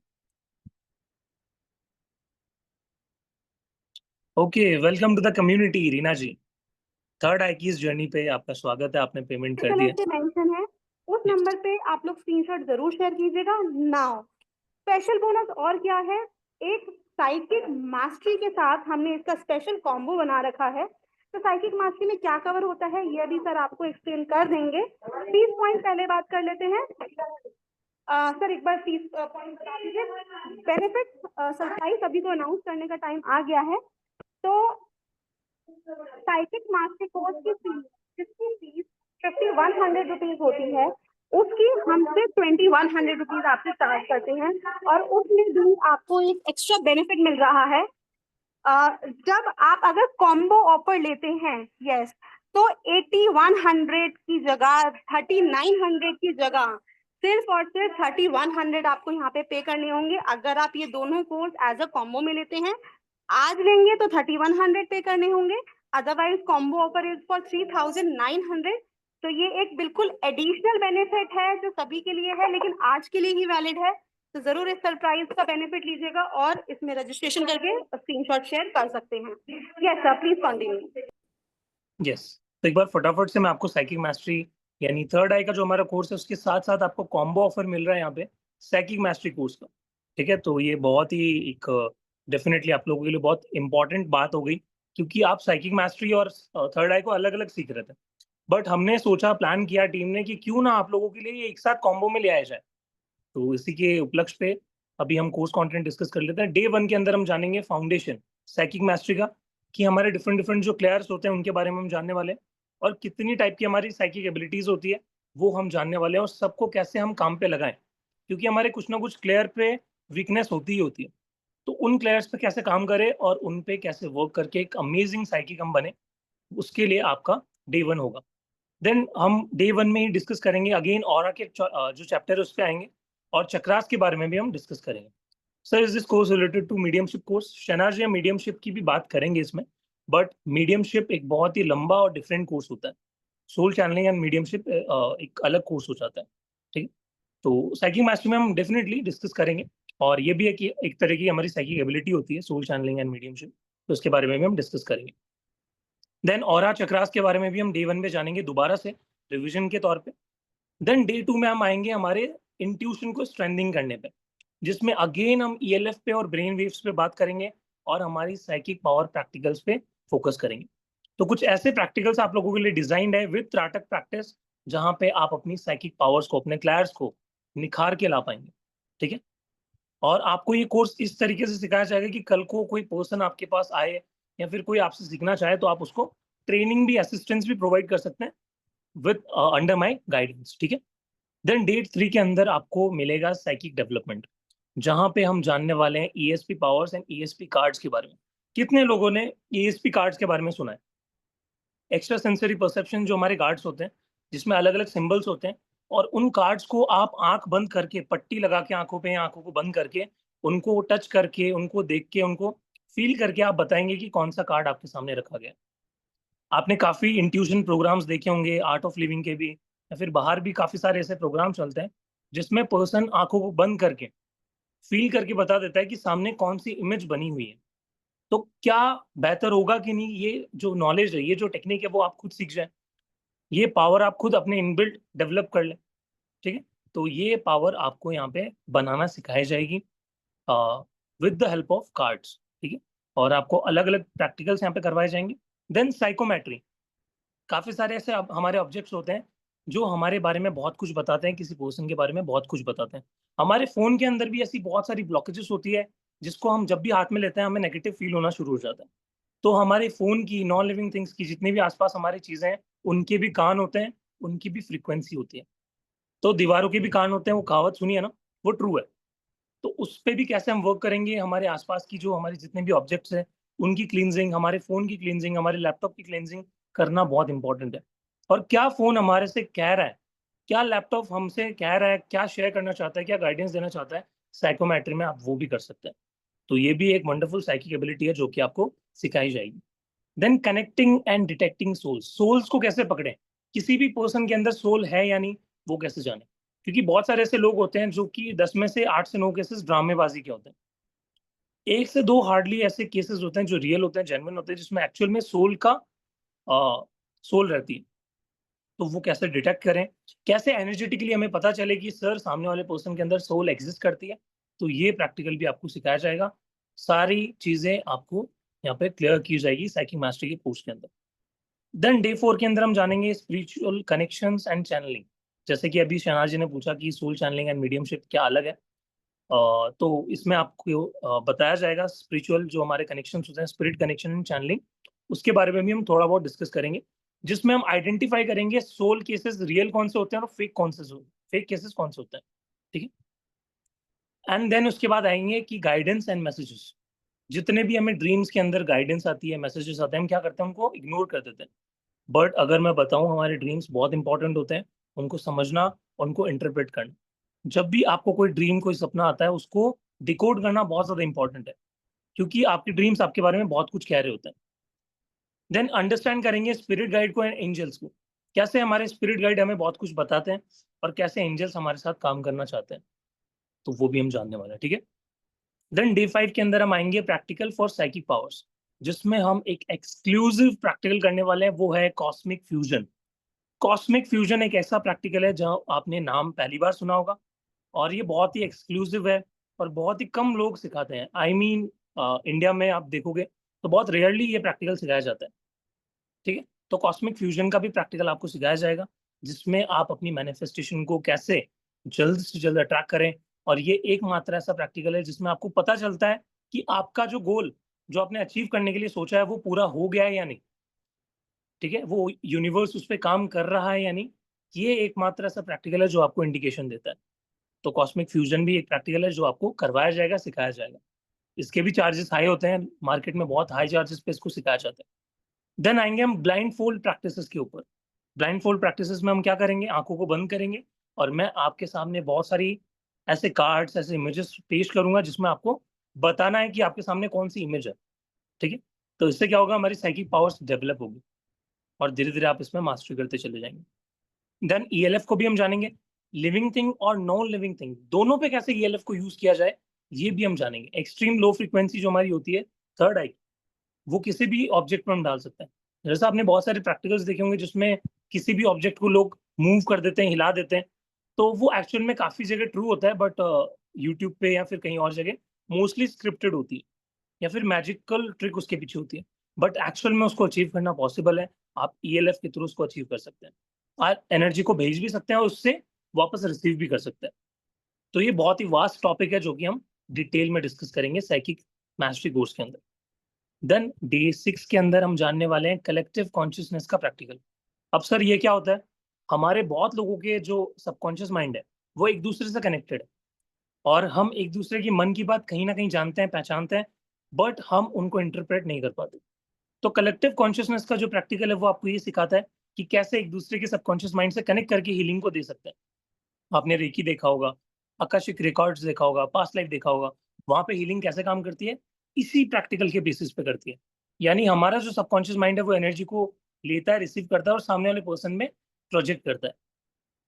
Okay, welcome to the community Reena ji. Third eye की इस जर्नी पे आपका स्वागत है, आपने पेमेंट कर कलर दिया। से मेंशन है, उस Yes. नंबर पे आप लोग स्क्रीनशॉट जरूर शेयर कीजिएगा। नाउ स्पेशल बोनस और क्या है, एक साइकिक मास्टरी के साथ हमने इसका स्पेशल कॉम्बो बना रखा है। तो साइकिक मास्टरी में क्या कवर होता है ये भी सर आपको एक्सप्लेन कर देंगे। 30 पॉइंट पहले बात कर लेते हैं। सर एक बार 30 पॉइंट बता दीजिए। बेनिफिट सर 27 अभी तो अनाउंस करने का टाइम आ गया है। तो साइकिक मास्टरी कोर्स की फीस, जिसकी फीस 5100 रुपीज होती है, उसकी हमसे 2100 रुपीज आपसे चार्ज करते हैं। और उसमें भी आपको एक एक्स्ट्रा बेनिफिट मिल रहा है। जब आप अगर कॉम्बो ऑफर लेते हैं, यस, तो 8100 की जगह, 3900 की जगह सिर्फ और सिर्फ 3100 आपको यहाँ पे पे करने होंगे। अगर आप ये दोनों कोर्स एज अ कॉम्बो में लेते हैं, आज लेंगे तो 3100 पे करने होंगे, otherwise combo offer is for 3900। तो ये एक बिल्कुल एडिशनल बेनिफिट है जो सभी के लिए है, लेकिन आज के लिए ही वैलिड है। तो जरूर इस सरप्राइज का बेनिफिट लीजिएगा और इसमें रजिस्ट्रेशन करके स्क्रीनशॉट शेयर कर सकते हैं। Yes sir, please continue. Yes, तो एक बार फटाफट से मैं आपको साइकिक मास्टरी यानी थर्ड आई का जो हमारा कोर्स है उसके साथ साथ आपको कॉम्बो ऑफर मिल रहा है यहाँ पे साइकिक मास्टरी कोर्स का। ठीक है, तो ये बहुत ही एक डेफिनेटली आप लोगों के लिए बहुत इंपॉर्टेंट बात हो गई, क्योंकि आप साइकिक मास्टरी और थर्ड आई को अलग अलग सीख रहे थे, बट हमने सोचा, प्लान किया टीम ने कि क्यों ना आप लोगों के लिए ये एक साथ कॉम्बो में ले आया जाए। तो इसी के उपलक्ष्य पे अभी हम कोर्स कंटेंट डिस्कस कर लेते हैं। डे 1 के अंदर हम जानेंगे फाउंडेशन साइकिक मास्टरी का, कि हमारे डिफरेंट डिफरेंट जो प्लेयर्स होते हैं उनके बारे में हम जानने वाले हैं, और कितनी टाइप की हमारी साइकिक एबिलिटीज होती है, वो हम जानने वाले हैं, और सबको कैसे हम काम पे लगाएं, क्योंकि हमारे कुछ ना कुछ क्लियर पे वीकनेस होती ही होती है। तो उन क्लियर्स पे कैसे काम करें और उन पे कैसे वर्क करके एक अमेजिंग साइकिक हम बने, उसके लिए आपका डे 1 होगा। देन हम डे 1 में ही डिस्कस करेंगे अगेन ऑरा के जो चैप्टर है उस पे आएंगे, और चक्रास के बारे में भी हम डिस्कस करेंगे। Sir, is this course related to mediumship course? Shehnaz ji, mediumship की भी बात करेंगे इसमें, बट मीडियमशिप एक बहुत ही लंबा और डिफरेंट कोर्स होता है। सोल चैनलिंग एंड मीडियमशिप एक अलग कोर्स हो जाता है, ठीक है। तो साइकिक मास्टरी में हम डेफिनेटली डिस्कस करेंगे, और ये भी है कि एक तरह की हमारी साइकिक एबिलिटी होती है सोल चैनलिंग एंड मीडियमशिप, तो उसके बारे में भी हम डिस्कस करेंगे। देन ऑरा चक्रास के बारे में भी हम डे 1 में जानेंगे दोबारा से रिवीजन के तौर पे। देन डे 2 में हम आएंगे हमारे इंट्यूशन को स्ट्रेंथनिंग करने पे, जिसमें अगेन हम ईएलएफ पे और ब्रेन वेव्स पे बात करेंगे, और हमारी साइकिक पावर प्रैक्टिकल्स पे फोकस करेंगे। तो कुछ ऐसे प्रैक्टिकल्स आप लोगों के लिए डिजाइंड है विद त्राटक प्रैक्टिस, जहां पे आप अपनी साइकिक पावर्स को, अपने क्लैर्स को निखार के ला पाएंगे, ठीक है। और आपको ये कोर्स इस तरीके से सिखाया जाएगा कि कल को कोई पर्सन आपके पास आए या फिर कोई आपसे सीखना चाहे तो आप उसको ट्रेनिंग भी, असिस्टेंस भी प्रोवाइड कर सकते हैं विद अंडर माय गाइडेंस, ठीक है। देन डे 3 के अंदर आपको मिलेगा साइकिक डेवलपमेंट, जहां पे हम जानने वाले हैं ESP powers and ESP cards के बारे में। कितने लोगों ने ईएसपी कार्ड्स के बारे में सुना है? एक्स्ट्रा सेंसरी परसेप्शन, जो हमारे कार्ड्स होते हैं, जिसमें अलग अलग सिंबल्स होते हैं, और उन कार्ड्स को आप आंख बंद करके, पट्टी लगा के आंखों पे, आंखों को बंद करके, उनको टच करके, उनको देख के, उनको फील करके आप बताएंगे कि कौन सा कार्ड आपके सामने रखा गया है। आपने काफी इंट्यूशन प्रोग्राम्स देखे होंगे, आर्ट ऑफ लिविंग के भी, या फिर बाहर भी काफी सारे ऐसे प्रोग्राम चलते हैं जिसमें पर्सन आंखों को बंद करके फील करके बता देता है कि सामने कौन सी इमेज बनी हुई है। तो क्या बेहतर होगा कि नहीं, ये जो नॉलेज है, ये जो टेक्निक है, वो आप खुद सीख जाए, ये पावर आप खुद अपने इनबिल्ट डेवलप कर लें, ठीक है। तो ये पावर आपको यहाँ पे बनाना सिखाई जाएगी with the help of cards, ठीक है। और आपको अलग अलग प्रैक्टिकल्स यहाँ पे करवाए जाएंगे। देन साइकोमेट्री, काफी सारे ऐसे हमारे ऑब्जेक्ट्स होते हैं जो हमारे बारे में बहुत कुछ बताते हैं, किसी पर्सन के बारे में बहुत कुछ बताते हैं। हमारे फोन के अंदर भी ऐसी बहुत सारी ब्लॉकेजेस होती है, जिसको हम जब भी हाथ में लेते हैं हमें नेगेटिव फील होना शुरू हो जाता है। तो हमारे फोन की, नॉन लिविंग थिंग्स की, जितनी भी आसपास हमारी चीजें हैं, उनके भी कान होते हैं, उनकी भी फ्रीक्वेंसी होती है। तो दीवारों के भी कान होते हैं, वो कहावत सुनी है ना, वो ट्रू है। तो उस पे भी कैसे हम वर्क करेंगे, हमारे आसपास की जो हमारे जितने भी ऑब्जेक्ट्स हैं उनकी क्लींजिंग, हमारे फोन की क्लींजिंग, हमारे लैपटॉप की क्लींजिंग करना बहुत इंपॉर्टेंट है। और क्या फोन हमारे से कह रहा है, क्या लैपटॉप हमसे कह रहा है, क्या शेयर करना चाहता है, क्या गाइडेंस देना चाहता है, साइकोमेट्री में आप वो भी कर सकते हैं। तो ये भी एक वंडरफुल साइकिक एबिलिटी है जो कि आपको सिखाई जाएगी। Then connecting and detecting souls, souls को कैसे पकड़ें, किसी भी पर्सन के अंदर सोल है या नहीं, वो कैसे जाने। क्योंकि बहुत सारे ऐसे लोग होते हैं जो कि 10 में से 8 से 9 केसेस ड्रामेबाजी के होते हैं। एक से दो हार्डली ऐसे केसेस होते हैं जो रियल होते हैं, जेन्युइन होते हैं, जिसमें एक्चुअल में सोल का सोल रहती है। तो वो कैसे डिटेक्ट करें, कैसे एनर्जेटिकली हमें पता चले कि सर सामने वाले पर्सन के अंदर सोल एग्जिस्ट करती है, तो ये प्रैक्टिकल भी आपको सिखाया जाएगा। सारी चीजें आपको यहाँ पे क्लियर की जाएगी साइकिक मास्टरी के कोर्स के अंदर। देन डे 4 के अंदर हम जानेंगे स्पिरिचुअल कनेक्शंस एंड चैनलिंग। जैसे कि अभी शहनाज जी ने पूछा कि सोल चैनलिंग एंड मीडियमशिप क्या अलग है, तो इसमें आपको बताया जाएगा स्पिरिचुअल जो हमारे कनेक्शन होते हैं, स्पिरिट कनेक्शन एंड चैनलिंग, उसके बारे में भी हम थोड़ा बहुत डिस्कस करेंगे, जिसमें हम आइडेंटिफाई करेंगे सोल केसेस रियल कौन से होते हैं और फेक केसेस कौन से होते हैं, ठीक है। एंड देन उसके बाद आएंगे कि गाइडेंस एंड मैसेजेस, जितने भी हमें ड्रीम्स के अंदर गाइडेंस आती है, मैसेजेस आते हैं, हम क्या करते हैं, उनको इग्नोर कर देते हैं। बट अगर मैं बताऊं, हमारे ड्रीम्स बहुत इंपॉर्टेंट होते हैं, उनको समझना, उनको इंटरप्रेट करना। जब भी आपको कोई ड्रीम, कोई सपना आता है, उसको डिकोड करना बहुत ज्यादा इंपॉर्टेंट है, क्योंकि आपके ड्रीम्स आपके बारे में बहुत कुछ कह रहे होते हैं। देन अंडरस्टैंड करेंगे स्पिरिट गाइड को एंड एंजल्स को, कैसे हमारे स्पिरिट गाइड हमें बहुत कुछ बताते हैं और कैसे एंजल्स हमारे साथ काम करना चाहते हैं, तो वो भी हम जानने वाले हैं, ठीक है। देन डे 5 के अंदर हम आएंगे प्रैक्टिकल फॉर साइकिक पावर्स, जिसमें हम एक एक्सक्लूसिव प्रैक्टिकल करने वाले हैं, वो है कॉस्मिक फ्यूजन। कॉस्मिक फ्यूजन एक ऐसा प्रैक्टिकल है जहां आपने नाम पहली बार सुना होगा, और ये बहुत ही एक्सक्लूसिव है, और बहुत ही कम लोग सिखाते हैं। आई मीन इंडिया में आप देखोगे तो बहुत रेयरली ये प्रैक्टिकल सिखाया जाता है, ठीक है। तो कॉस्मिक फ्यूजन का भी प्रैक्टिकल आपको सिखाया जाएगा, जिसमें आप अपनी मैनिफेस्टेशन को कैसे जल्द से जल्द अट्रैक्ट करें। और ये एकमात्र ऐसा प्रैक्टिकल है जिसमें आपको पता चलता है कि आपका जो गोल, जो आपने अचीव करने के लिए सोचा है, वो पूरा हो गया है या नहीं, ठीक है, वो यूनिवर्स उस पर काम कर रहा है या नहीं, ये एकमात्र ऐसा प्रैक्टिकल है जो आपको इंडिकेशन देता है। तो कॉस्मिक फ्यूजन भी एक प्रैक्टिकल है जो आपको करवाया जाएगा, सिखाया जाएगा। इसके भी चार्जेस हाई होते हैं, मार्केट में बहुत हाई चार्जेस पे इसको सिखाया जाता है। देन आएंगे हम ब्लाइंड फोल्ड प्रैक्टिसेस के ऊपर। ब्लाइंड फोल्ड प्रैक्टिसेस में हम क्या करेंगे, आंखों को बंद करेंगे और मैं आपके सामने बहुत सारी ऐसे कार्ड्स, ऐसे इमेजेस पेश करूंगा जिसमें आपको बताना है कि आपके सामने कौन सी इमेज है। ठीक है, तो इससे क्या होगा, हमारी साइकिक पावर्स डेवलप होगी और धीरे धीरे आप इसमें मास्टरी करते चले जाएंगे। देन ईएलएफ को भी हम जानेंगे, लिविंग थिंग और नॉन लिविंग थिंग दोनों पे कैसे ईएलएफ को यूज किया जाए ये भी हम जानेंगे। एक्सट्रीम लो फ्रीक्वेंसी जो हमारी होती है थर्ड आई, वो किसी भी ऑब्जेक्ट में हम डाल सकते हैं। जैसे आपने बहुत सारे प्रैक्टिकल्स देखे होंगे जिसमें किसी भी ऑब्जेक्ट को लोग मूव कर देते हैं, हिला देते हैं, तो वो एक्चुअल में काफी जगह ट्रू होता है, बट यूट्यूब पे या फिर कहीं और जगह मोस्टली स्क्रिप्टेड होती है या फिर मैजिकल ट्रिक उसके पीछे होती है। बट एक्चुअल में उसको अचीव करना पॉसिबल है, आप ईएलएफ के थ्रू उसको अचीव कर सकते हैं। आप एनर्जी को भेज भी सकते हैं और उससे वापस रिसीव भी कर सकते हैं। तो ये बहुत ही वास्ट टॉपिक है जो कि हम डिटेल में डिस्कस करेंगे साइकिक मास्टरी कोर्स के अंदर। देन डे 6 के अंदर हम जानने वाले हैं कलेक्टिव कॉन्शियसनेस का प्रैक्टिकल। अब सर ये क्या होता है, हमारे बहुत लोगों के जो सबकॉन्शियस माइंड है वो एक दूसरे से कनेक्टेड है और हम एक दूसरे की मन की बात कहीं ना कहीं जानते हैं, पहचानते हैं, बट हम उनको इंटरप्रेट नहीं कर पाते। तो कलेक्टिव कॉन्शियसनेस का जो प्रैक्टिकल है वो आपको ये सिखाता है कि कैसे एक दूसरे के सबकॉन्शियस माइंड से कनेक्ट करके हीलिंग को दे सकते हैं। आपने रेकी देखा होगा, आकाशिक रिकॉर्ड्स देखा होगा, पास्ट लाइफ देखा होगा, वहां पे हीलिंग कैसे काम करती है, इसी प्रैक्टिकल के बेसिस पे करती है। यानी हमारा जो सबकॉन्शियस माइंड है वो एनर्जी को लेता है, रिसीव करता है और सामने वाले पर्सन में प्रोजेक्ट करता है।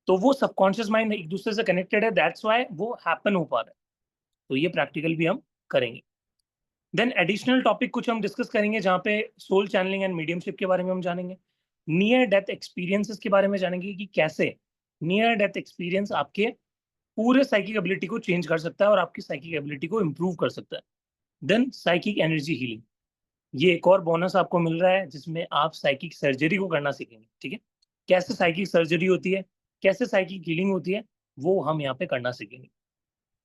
तो वो सबकॉन्शियस माइंड एक दूसरे से कनेक्टेड है, दैट्स वाई वो हैपन हो पा रहा है। तो ये प्रैक्टिकल भी हम करेंगे। देन एडिशनल टॉपिक कुछ हम डिस्कस करेंगे जहाँ पे सोल चैनलिंग एंड मीडियमशिप के बारे में हम जानेंगे। नियर डेथ एक्सपीरियंसेस के बारे में जानेंगे कि कैसे नियर डेथ एक्सपीरियंस आपके पूरे साइकिक एबिलिटी को चेंज कर सकता है और आपकी साइकिक एबिलिटी को इम्प्रूव कर सकता है। देन साइकिक एनर्जी हीलिंग, ये एक और बोनस आपको मिल रहा है जिसमें आप साइकिक सर्जरी को करना सीखेंगे। ठीक है, कैसे साइकिक सर्जरी होती है, कैसे साइकिक हीलिंग होती है, वो हम यहाँ पे करना सीखेंगे।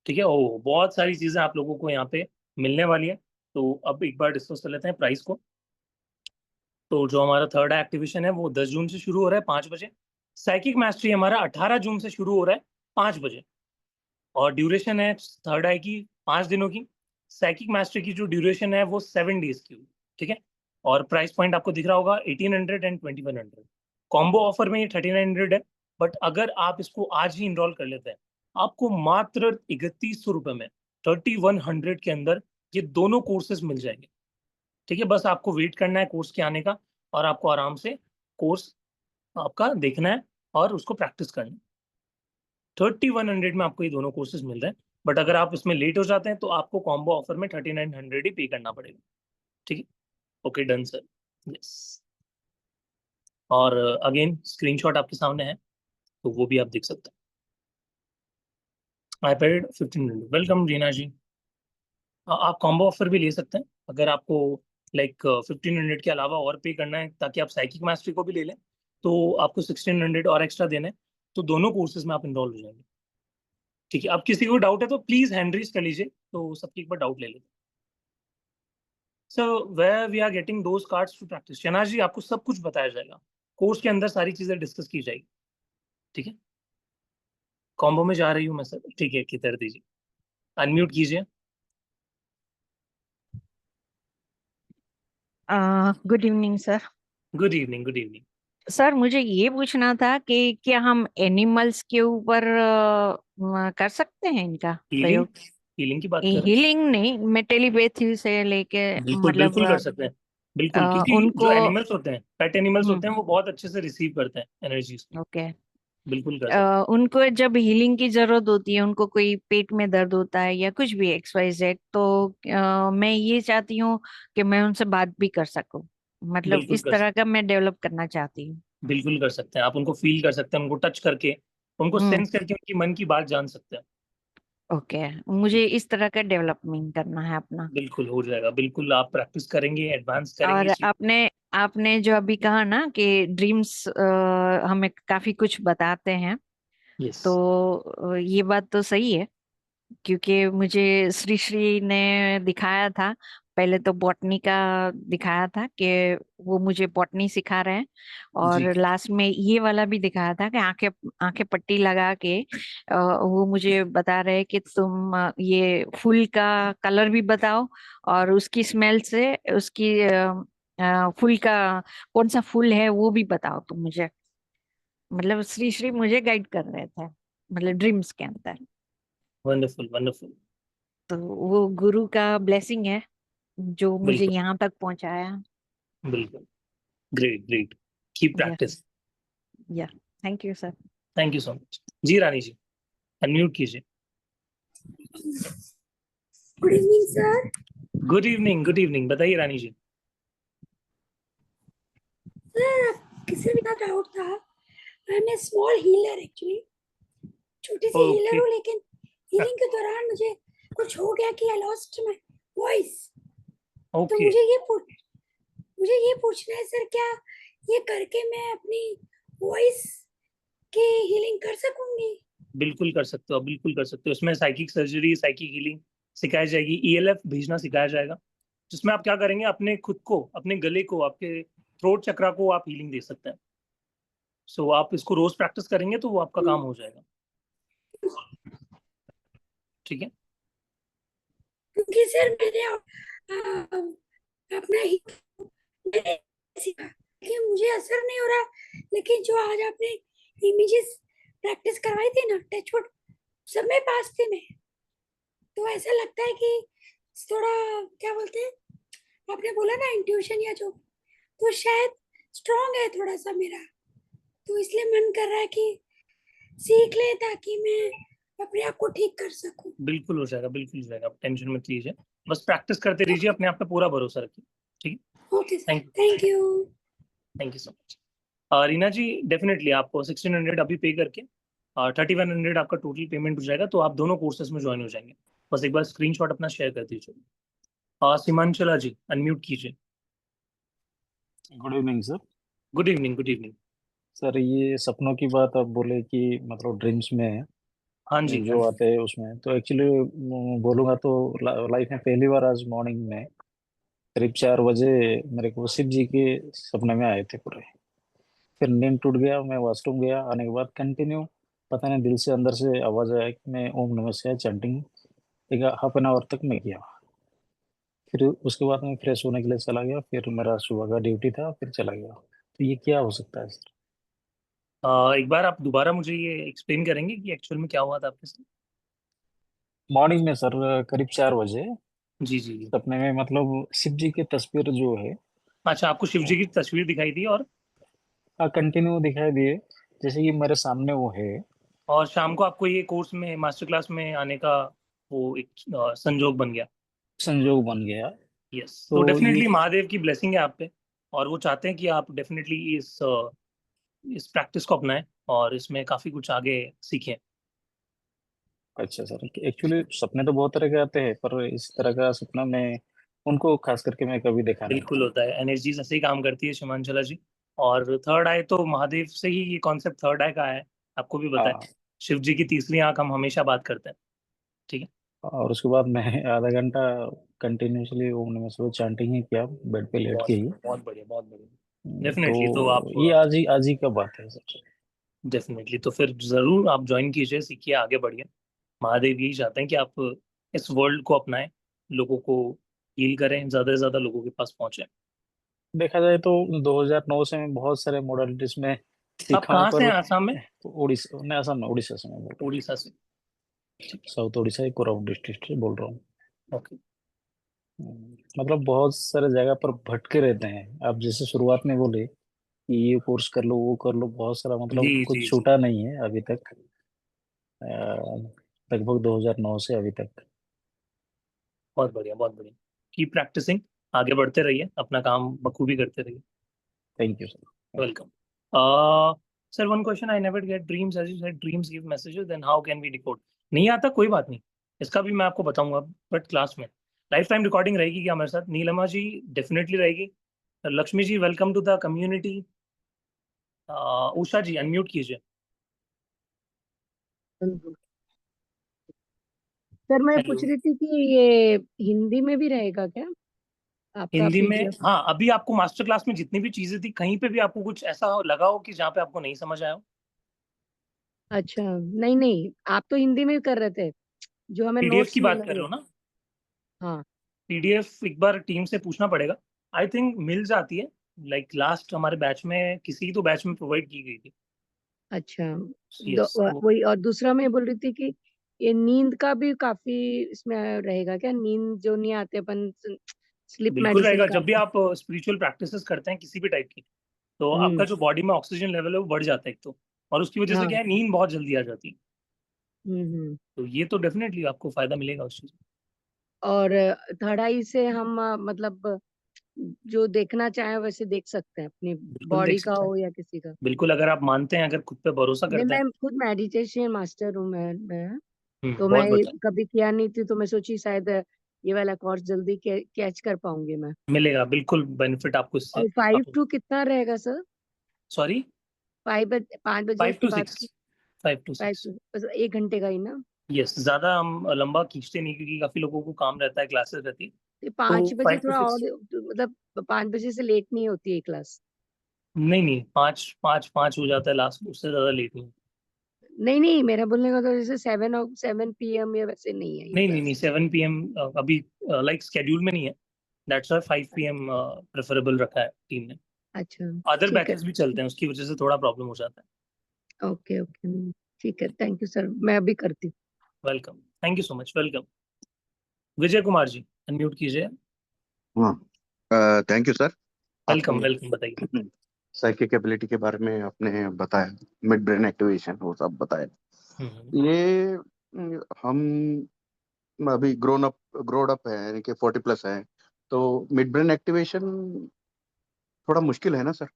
ठीक है, ओ बहुत सारी चीजें आप लोगों को यहाँ पे मिलने वाली है। तो अब एक बार डिस्कस कर लेते हैं प्राइस को। तो जो हमारा थर्ड एक्टिवेशन है वो 10 जून से शुरू हो रहा है 5 बजे। साइकिक मास्टरी हमारा 18 जून से शुरू हो रहा है 5 बजे। और ड्यूरेशन है थर्ड आई की 5 दिनों की। साइकिक मास्टरी की जो ड्यूरेशन है वो 7 डेज की हुई। ठीक है, और प्राइस पॉइंट आपको दिख रहा होगा 1800 एंड 2100। कॉम्बो ऑफर में ये 3900 है, बट अगर आप इसको आज ही इनरोल कर लेते हैं आपको मात्र 3100 रुपये में 3100 के अंदर ये दोनों कोर्सेज मिल जाएंगे। ठीक है, बस आपको वेट करना है कोर्स के आने का और आपको आराम से कोर्स आपका देखना है और उसको प्रैक्टिस करना है। 3100 में आपको ये दोनों कोर्सेज मिल रहे हैं, बट अगर आप इसमें लेट हो जाते हैं तो आपको कॉम्बो ऑफर में 3900 ही पे करना पड़ेगा। ठीक है, ओके डन सर। यस, और अगेन स्क्रीनशॉट आपके सामने है तो वो भी आप देख सकते हैं। iPad 1500, वेलकम रीना जी। आप कॉम्बो ऑफर भी ले सकते हैं अगर आपको लाइक 1500 के अलावा और पे करना है ताकि आप साइकिक मास्टरी को भी ले लें, तो आपको 1600 और एक्स्ट्रा देना है। तो दोनों कोर्सेज में आप इनरोल हो जाएंगे। ठीक है, अब किसी को डाउट है तो प्लीज हैंड रेज कर लीजिए, तो सबकी एक बार डाउट ले लेते हैं। So where we are getting those cards to practice, Shahnaz ji आपको सब कुछ बताया जाएगा, कोर्स के अंदर सारी चीजें डिस्कस की जाएगी। ठीक है, कॉम्बो में जा रही हूँ मैं सर, ठीक है किधर दीजिए, अनम्यूट कीजिए। Good evening sir. Good evening, good evening. Sir मुझे ये पूछना था कि क्या हम एनिमल्स के ऊपर कर सकते हैं इनका हीलिंग, प्रयोग? हीलिंग की बात कर रहे हीलिंग नहीं, मैं टेलीपैथी से लेके हैं, बिल्कुल मतलब बिल्कुल कर सकते हैं। बिल्कुल, क्योंकि जो उनको। एनिमल्स होते हैं, पेट एनिमल्स होते हम्म। हैं, वो बहुत अच्छे से रिसीव करते हैं एनर्जीज को। ओके। बिल्कुल कर सकते उनको जब हीलिंग की जरूरत होती है, उनको कोई पेट में दर्द होता है या कुछ भी XYZ, तो मैं ये चाहती हूँ कि मैं उनसे बात भी कर सकूं। हैं, मतलब बिल्कुल इस कर तरह सकते का मैं डेवलप करना चाहती हूँ। हैं, बिल्कुल कर सकते हैं। आप उनको फील कर सकते हैं, उनको टच करके, उनको हम्म। सेंस करके उनकी मन की बात जान सकते हैं। ओके। मुझे इस तरह का डेवलपमेंट करना है अपना। बिल्कुल हो जाएगा, बिल्कुल आप प्रैक्टिस करेंगे, एडवांस करेंगे और इस चीज। आपने आपने जो अभी कहा ना कि ड्रीम्स हमें काफी कुछ बताते हैं, यस, तो ये बात तो सही है, क्योंकि मुझे श्री श्री ने दिखाया था पहले तो बॉटनी का दिखाया था कि वो मुझे बॉटनी सिखा रहे हैं, और जी लास्ट में ये वाला भी दिखाया था कि आंखें आंखें पट्टी लगा के वो मुझे बता रहे हैं कि तुम ये फूल का कलर भी बताओ, और उसकी स्मेल से उसकी फूल का कौन सा फूल है वो भी बताओ तुम मुझे। मतलब श्री श्री मुझे गाइड कर रहे थे, मतलब ड्रीम्स के अंदर। Wonderful wonderful. तो वो गुरु का ब्लेसिंग है जो मुझे बिल्कुल यहाँ तक पहुंचाया। बिल्कुल। Great great. Keep yes. Practice. Yeah. Thank you sir. Thank you so much. जी रानी जी, अनम्यूट कीजिए। Good evening sir. Good evening good evening, बताइए रानी जी। सर किसी भी का डाउट था। I am a small healer actually, छोटी सी हीलर ओके हूँ, लेकिन हीलिंग के दौरान मुझे कुछ हो गया कि आई लॉस्ट माय वॉइस। तो ओके। मुझे ये पूछना है सर, क्या ये करके मैं अपनी वॉइस की हीलिंग कर सकूंगी? बिल्कुल कर सकते हो, बिल्कुल कर सकते हो। इसमें साइकिक सर्जरी, साइकिक हीलिंग सिखाई जाएगी, ईएलएफ भेजना सिखाया जाएगा, जिसमें आप क्या करेंगे, अपने खुद को, अपने गले को, आपके थ्रोट चक्रा को आप हीलिंग दे सकते हैं। सो आप इसको रोज प्रैक्टिस करेंगे तो वो आपका काम हो जाएगा। ठीक है। क्योंकि सर मैंने अपना ही मैंने सीखा कि मुझे असर नहीं हो रहा, लेकिन जो आज आपने इमेजेस प्रैक्टिस करवाई थी ना, टचवुड सब में पास थी मैं। तो ऐसा लगता है कि थोड़ा, क्या बोलते हैं, आपने बोला ना इंट्यूशन या जो, तो शायद स्ट्रांग है थोड़ा सा मेरा। तो इसलिए मन कर रहा है कि सीख ले ताकि मैं अपने आप को ठीक कर सकूं। बिल्कुल हो जाएगा, बिल्कुल हो जाएगा, आप टेंशन मत लीजिए। बस प्रैक्टिस करते रहिए, अपने आप पे पूरा भरोसा रखिए। ठीक है। Okay sir, thank thank you. Thank you so much. Reena ji, definitely आपको 1600 अभी पे करके 3100 आपका टोटल पेमेंट हो जाएगा, तो आप दोनों कोर्सेज में ज्वाइन हो जाएंगे। बस एक बार स्क्रीनशॉट अपना शेयर कर दीजिए। सीमांचला जी, अनम्यूट कीजिए। Good evening sir. Good evening good evening. Sir ये सपनों की बात आप बोले कि मतलब ड्रीम्स में हाँ जी हाँ जो जी। आते हैं उसमें, तो एक्चुअली बोलूँगा तो लाइफ में पहली बार आज मॉर्निंग में करीब 4 बजे मेरे को शिव जी के सपने में आए थे पूरे। फिर नींद टूट गया, मैं वॉशरूम गया, आने के बाद कंटिन्यू पता नहीं दिल से अंदर से आवाज़ आया कि मैं ओम नमः शिवाय चैंटिंग एक हाफ एन आवर तक मैं किया। फिर उसके बाद मैं फ्रेश होने के लिए चला गया, फिर मेरा सुबह का ड्यूटी था, फिर चला गया। तो ये क्या हो सकता है सर? एक बार आप दोबारा मुझे ये एक्सप्लेन करेंगे कि एक्चुअल में क्या हुआ था आपके साथ। मॉर्निंग में सर करीब 4 बजे जी जी जी। सपने में मतलब शिव जी की तस्वीर जो है अच्छा, आपको शिव जी की तस्वीर दिखाई दी, कंटिन्यू दिखाई दिए, जैसे कि मेरे सामने वो है। और शाम को आपको ये कोर्स में, मास्टर क्लास में आने का वो एक संजोग बन गया। संजोग बन गया। यस, तो तो ये डेफिनेटली महादेव की ब्लेसिंग है आप पे, और वो चाहते हैं कि आप डेफिनेटली इस प्रैक्टिस को अपनाएं और इसमें काफी कुछ आगे सीखें। अच्छा सर, एक्चुअली सपने तो बहुत तरह के आते हैं, पर इस तरह का सपना मैं उनको खास करके मैं कभी देखा नहीं बिल्कुल था। होता है, एनर्जीज ऐसे ही काम करती है शिमांचला जी। और थर्ड आई तो महादेव से ही ये कॉन्सेप्ट थर्ड आई का है, आपको भी पता है। हाँ। शिव जी की तीसरी आंख हम हमेशा बात करते हैं। ठीक है। और उसके बाद मैं आधा घंटा कंटिन्यूसली ओम नमः शिवाय चैंटिंग ही किया, बेड पे लेट के बहुत ही। बहुत बढ़िया, बहुत बढ़िया। तो डेफिनेटली तो आप, ये आज ही का बात है सर। डेफिनेटली तो फिर जरूर आप ज्वाइन कीजिए, सीखिए, आगे बढ़िए। महादेव यही चाहते हैं कि आप इस वर्ल्ड को अपनाएं, लोगों को हील करें, ज्यादा से ज्यादा लोगों के पास पहुंचे। देखा जाए तो 2009 से मैं बहुत सारे मोडालिटीज में आप सीखा हूँ, कहाँ से पर हैं, आसाम में? उड़ीसा नहीं, असम में, उड़ीसा से मैं बोल रहा उड़ीसा से। ठीक हूँ, साउथ उड़ीसा कोरापुट डिस्ट्रिक्ट से बोल रहा हूँ। है। ओके। मतलब बहुत सारे जगह पर भटके रहते हैं। आप जैसे शुरुआत में बोले कि ये कोर्स कर लो वो कर लो, बहुत सारा जी मतलब जी कुछ जी। छूटा नहीं है अभी तक, लगभग 2009 से अभी तक। बहुत बढ़िया, बहुत बढ़िया। कीप प्रैक्टिसिंग, आगे बढ़ते रहिए, अपना काम बखूबी करते रहिए। Thank you sir. Welcome. Sir, one question, I never get dreams, as you said dreams give messages, then how can we decode? नहीं आता, कोई बात नहीं, इसका भी मैं आपको बताऊंगा, बट क्लास में लाइफ टाइम रिकॉर्डिंग रहेगी क्या हमारे साथ? नीलमा जी डेफिनेटली रहेगी। Lakshmi ji, welcome to the community. Usha ji, unmute कीजिए। सर मैं पूछ हेलो। रही थी कि ये हिंदी में भी रहेगा क्या? आपका हिंदी में PDF? हाँ, अभी आपको मास्टर क्लास में जितनी भी चीजें थी, कहीं पे भी आपको कुछ ऐसा लगा हो कि जहाँ पे आपको नहीं समझ आया हो? अच्छा, नहीं नहीं, आप तो हिंदी में कर रहे थे, जो हमें पीडीएफ नोट्स की बात मिला कर रहे वो। हो ना? हाँ, पीडीएफ एक बार टीम से पूछना पड़ेगा। आई थिंक मिल जाती है, लाइक लास्ट हमारे बैच में किसी तो बैच में प्रोवाइड की गई थी। अच्छा। यस, वही, और दूसरा मैं बोल रही थी कि ये नींद का भी काफी इसमें रहेगा क्या? नींद जो नहीं आते अपन, स्लीप बिल्कुल मेडिसिन रहेगा। का। जब भी आप स्पिरिचुअल प्रैक्टिसेस करते हैं किसी भी टाइप की, तो आपका हम्म। जो बॉडी में ऑक्सीजन लेवल है वो बढ़ जाता है एक तो, और उसकी वजह से हाँ। क्या है, नींद बहुत जल्दी आ जाती है। हम्म। तो ये तो डेफिनेटली आपको फायदा मिलेगा उस चीज में। और थर्ड आई से हम मतलब जो देखना चाहे वैसे देख सकते हैं, अपनी बिल्कुल देख बॉडी का सकते हैं। हो या किसी का। बिल्कुल, अगर आप मानते हैं, अगर खुद पे भरोसा नहीं, करते हैं। मैं खुद मेडिटेशन मास्टर हूँ मैं। तो मैं बहुत बढ़िया। कभी किया नहीं थी, तो मैं सोची शायद ये वाला कोर्स जल्दी कैच कर पाऊंगी मैं। मिलेगा बिल्कुल बेनिफिट आपको इससे। और 5 आप टू कितना रहेगा सर? सॉरी, 5 बजे 5 उसके to बाद 6, की? 5 to 5 6। टू बस 1 घंटे का ही ना? यस, ज्यादा हम लंबा खींचते नहीं क्योंकि काफी लोगों को काम रहता है, क्लासेस रहती है। तो तो 5 बजे 5 to थोड़ा और, 6। मतलब 5 बजे से लेट नहीं होती है क्लास? नहीं नहीं, 5 हो जाता है लास्ट, उससे ज्यादा लेट नहीं। नहीं नहीं, मेरा बोलने का तो जैसे 7 PM या वैसे नहीं है ये नहीं नहीं नहीं, क्लास। 7 PM अभी लाइक स्केड्यूल में नहीं है। दैट्स व्हाई 5 PM प्रेफरेबल रखा है टीम ने। अच्छा, अदर ठीक है। बैचेस भी चलते हैं, उसकी वजह से थोड़ा प्रॉब्लम हो जाता है। ओके ओके, ठीक है, थैंक यू सर, मैं अभी करती हूँ। Welcome, thank you so much, welcome. Vijay Kumar ji, unmute कीजिए। हाँ, थैंक यू सर। वेलकम आपने वेलकम, बताइए। साइकिक एबिलिटी के बारे में आपने बताया, मिड ब्रेन एक्टिवेशन वो सब बताया। हम्म, ये हम अभी ग्रोड अप है, यानी कि 40+ है, तो मिड ब्रेन एक्टिवेशन थोड़ा मुश्किल है ना सर?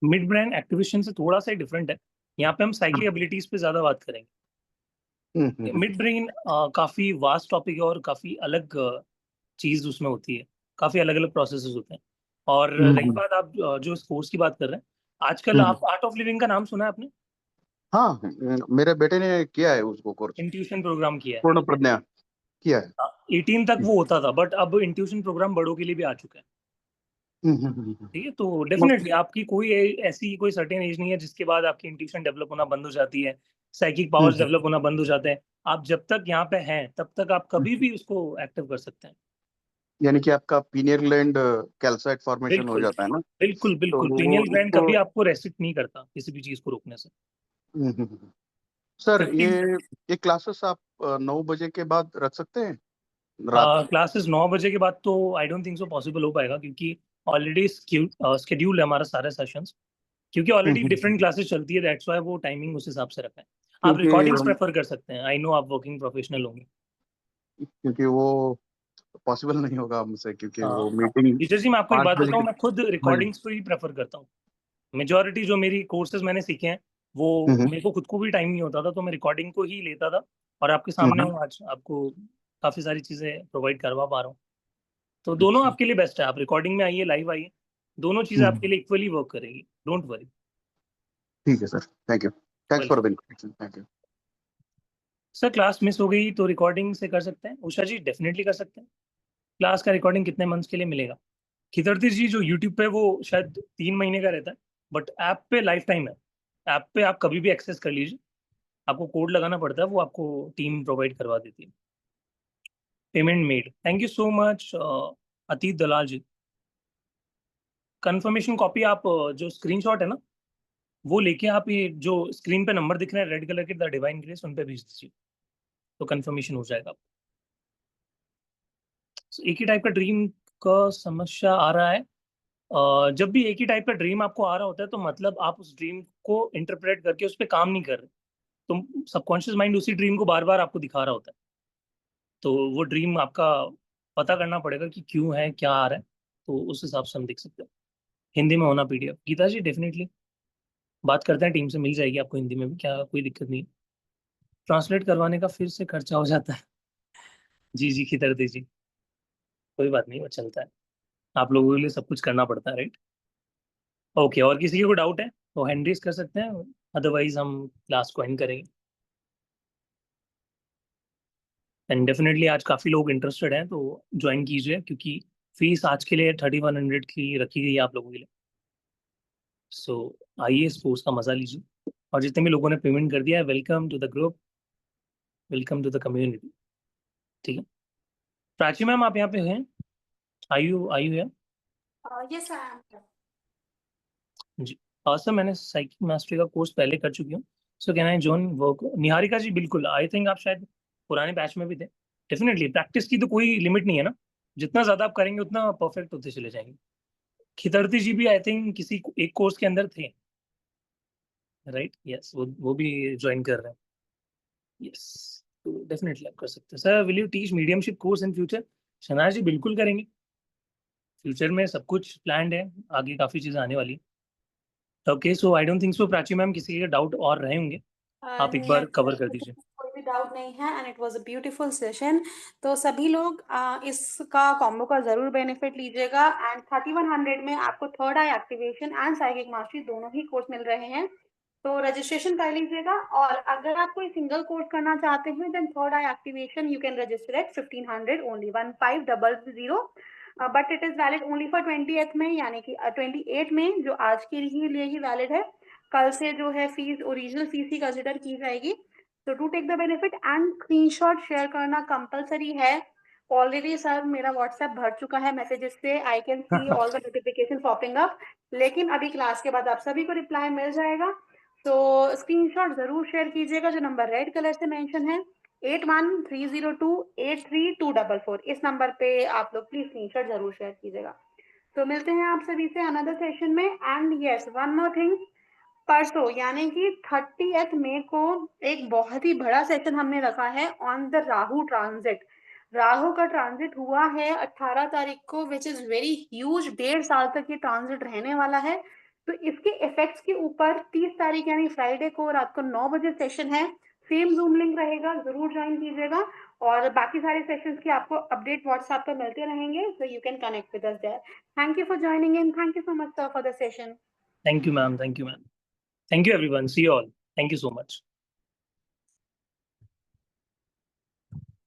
मिड ब्रेन एक्टिवेशन से थोड़ा सा डिफरेंट है। यहाँ पे हम साइकिक एबिलिटीज पे ज्यादा बात करेंगे। हम्म, हम्म, मिड ब्रेन काफी वास्ट टॉपिक है और काफी अलग चीज उसमें होती है। काफी अलग अलग प्रोसेसेस होते हैं। और रही हम्म, बात, आप जो इस कोर्स की बात कर रहे हैं, आजकल हम्म। आप आर्ट ऑफ लिविंग का नाम सुना है आपने? हाँ, मेरे बेटे ने किया है उसको कोर्स, इंट्यूशन प्रोग्राम किया पूर्ण प्रज्ञा किया है। है। 18 तक वो होता था, बट अब इंट्यूशन प्रोग्राम बड़ों के लिए भी आ चुका है। हम्म, ठीक है, तो डेफिनेटली आपकी कोई ऐसी कोई सर्टेन एज नहीं है जिसके बाद आपकी इंट्यूशन डेवलप होना बंद हो जाती है, साइकिक पावर्स हम्म, डेवलप होना बंद हो जाते हैं। आप जब तक यहाँ पे हैं तब तक आप कभी हम्म। भी उसको एक्टिव कर सकते हैं। यानी कि आपका पीनियल ग्लैंड कैल्साइट फॉर्मेशन हो बिल्कुल जाता है ना, बिल्कुल तो बिल्कुल, वो पीनियल ग्लैंड उसको कभी आपको रेस्ट्रिक्ट नहीं करता किसी भी चीज को रोकने से। हम्म, सर 50 ये क्लासेस आप 9 बजे के बाद रख सकते हैं रात को? क्लासेस 9 बजे के बाद तो I don't think so possible हो पाएगा, क्योंकि ऑलरेडी स्केड्यूल है हमारा सारे सेशंस। क्योंकि ऑलरेडी हम्म। डिफरेंट क्लासेस चलती है, दैट्स व्हाई वो टाइमिंग उस हिसाब से रखा है। आप क्योंकि रिकॉर्डिंग्स हम प्रेफर कर सकते हैं, आई नो आप वर्किंग प्रोफेशनल होंगे। क्योंकि वो पॉसिबल नहीं होगा हमसे, क्योंकि वो हाँ, मीटिंग टीचर जी मैं आपको एक 5 बात बजे बताऊं, के। मैं खुद हाँ जी। रिकॉर्डिंग्स को ही प्रेफर करता हूँ। मेजोरिटी जो मेरी कोर्सेज मैंने सीखे हैं, वो हम्म, मेरे को खुद को भी टाइम नहीं होता था, तो मैं रिकॉर्डिंग को ही लेता था। और आपके सामने हम्म, हूँ आज, आपको काफी सारी चीजें प्रोवाइड करवा पा रहा हूँ। तो दोनों अच्छा, आपके लिए बेस्ट है, आप रिकॉर्डिंग में आइए, लाइव आइए। दोनों चीजें आपके हम्म, लिए इक्वली वर्क करेगी, डोंट वरी। ठीक है sir, thank you, thanks for welcome. The information, thank you. Sir class miss हो गई तो रिकॉर्डिंग से कर सकते हैं, उषा जी डेफिनेटली कर सकते हैं। क्लास का रिकॉर्डिंग कितने मंथ्स के लिए मिलेगा? खिदरती जी, जो यूट्यूब पे वो शायद 3 महीने का रहता है, बट ऐप पे लाइफ टाइम है। ऐप पे आप कभी भी एक्सेस कर लीजिए। आपको कोड लगाना पड़ता है, वो आपको टीम प्रोवाइड करवा देती है। Payment made, thank you so much अतीत दलाल जी। कंफर्मेशन कॉपी आप जो स्क्रीनशॉट है ना, वो लेके आप ये जो स्क्रीन पे नंबर दिख रहे हैं रेड कलर के, द डिवाइन ग्रेस, उन पे भेज दीजिए, तो कंफर्मेशन हो जाएगा। So, एक ही टाइप का ड्रीम का समस्या आ रहा है। जब भी एक ही टाइप का ड्रीम आपको आ रहा होता है, तो मतलब आप उस ड्रीम को इंटरप्रेट करके उस पर काम नहीं कर रहे। तो सबकॉन्शियस माइंड उसी ड्रीम को बार बार आपको दिखा रहा होता है। तो वो ड्रीम आपका पता करना पड़ेगा कि क्यों है, क्या आ रहा है। तो उस हिसाब से हम देख सकते हैं। हिंदी में होना पीडीएफ, गीता जी डेफिनेटली बात करते हैं, टीम से मिल जाएगी आपको हिंदी में भी, क्या कोई दिक्कत नहीं। ट्रांसलेट करवाने का फिर से खर्चा हो जाता है। जी जी खिदरती जी, कोई बात नहीं, वो चलता है। आप लोगों के लिए सब कुछ करना पड़ता है, राइट? ओके, और किसी को डाउट है तो हैंड रेज कर सकते हैं, अदरवाइज हम क्लास को एंड करेंगे। एंड डेफिनेटली आज काफ़ी लोग इंटरेस्टेड हैं, तो ज्वाइन कीजिए, क्योंकि फीस आज के लिए 3100 की रखी गई है आप लोगों के लिए। सो आइए इस कोर्स का मजा लीजिए, और जितने भी लोगों ने पेमेंट कर दिया है, welcome to the group, welcome to the community. ठीक है, प्राची मैम आप यहाँ पे हैं? आयु है यस आई एम। जी। सर मैंने साइकिल मास्टरी का कोर्स पहले कर चुकी हूँ, so can I join work? Niharika ji बिल्कुल, आई थिंक आप शायद पुराने बैच में भी थे। डेफिनेटली प्रैक्टिस की तो कोई लिमिट नहीं है ना, जितना ज्यादा आप करेंगे उतना परफेक्ट होते चले जाएंगे। खितरती जी भी आई थिंक किसी एक कोर्स के अंदर थे, राइट? यस, वो भी ज्वाइन कर रहे हैं। यस, तो डेफिनेटली आप कर सकते हैं। Sir will you teach mediumship course in future? Shahnaz ji बिल्कुल करेंगे, फ्यूचर में सब कुछ प्लान्ड है, आगे काफी चीजें आने वाली है। Okay, so I don't think so Prachi ma'am किसी के डाउट और रहे होंगे, आप एक बार कवर कर दीजिए। कोई भी डाउट नहीं है and it was a beautiful session. तो सभी लोग इसका कॉम्बो का जरूर बेनिफिट लीजिएगा। एंड 3100 में आपको third eye activation and psychic mastery दोनों ही कोर्स मिल रहे हैं, तो रजिस्ट्रेशन कर लीजिएगा। और अगर आप कोई सिंगल कोर्स करना चाहते हैं then third eye activation you can register at 1500 only, 1500, but it is valid only for 28 में, यानी कि 28 में जो आज के लिए ही वैलिड है। कल से जो है फीस ओरिजिनल फीस ही कंसिडर की जाएगी। तो to take the benefit and screenshot share करना कंपलसरी है। ऑलरेडी सर मेरा व्हाट्सएप भर चुका है मैसेजेस से, I can see all the notification popping up, लेकिन अभी क्लास के बाद आप सभी को रिप्लाई मिल जाएगा। तो स्क्रीनशॉट जरूर शेयर कीजिएगा, जो नंबर रेड कलर से मेंशन है 8130283244, इस नंबर पे आप लोग प्लीज स्क्रीनशॉट जरूर शेयर कीजिएगा। तो मिलते हैं आप सभी से अनदर सेशन में। And yes, one more thing, परसों यानी कि 30th मई को एक बहुत ही बड़ा सेशन हमने रखा है on the Rahu transit. Rahu का ट्रांजिट हुआ है 18 तारीख को, विच इज वेरी ह्यूज। 1.5 साल तक ये ट्रांजिट रहने वाला है। तो इसके इफेक्ट्स के ऊपर 30 तारीख यानी फ्राइडे को रात को 9 बजे सेशन है। सेम जूम लिंक रहेगा, जरूर ज्वाइन कीजिएगा। और बाकी सारे सेशंस की आपको अपडेट व्हाट्सएप पर मिलते रहेंगे, so you can connect with us there. Thank you for joining in, thank you so much sir for the session. Thank you ma'am, thank you ma'am, thank you everyone, see you all, thank you so much.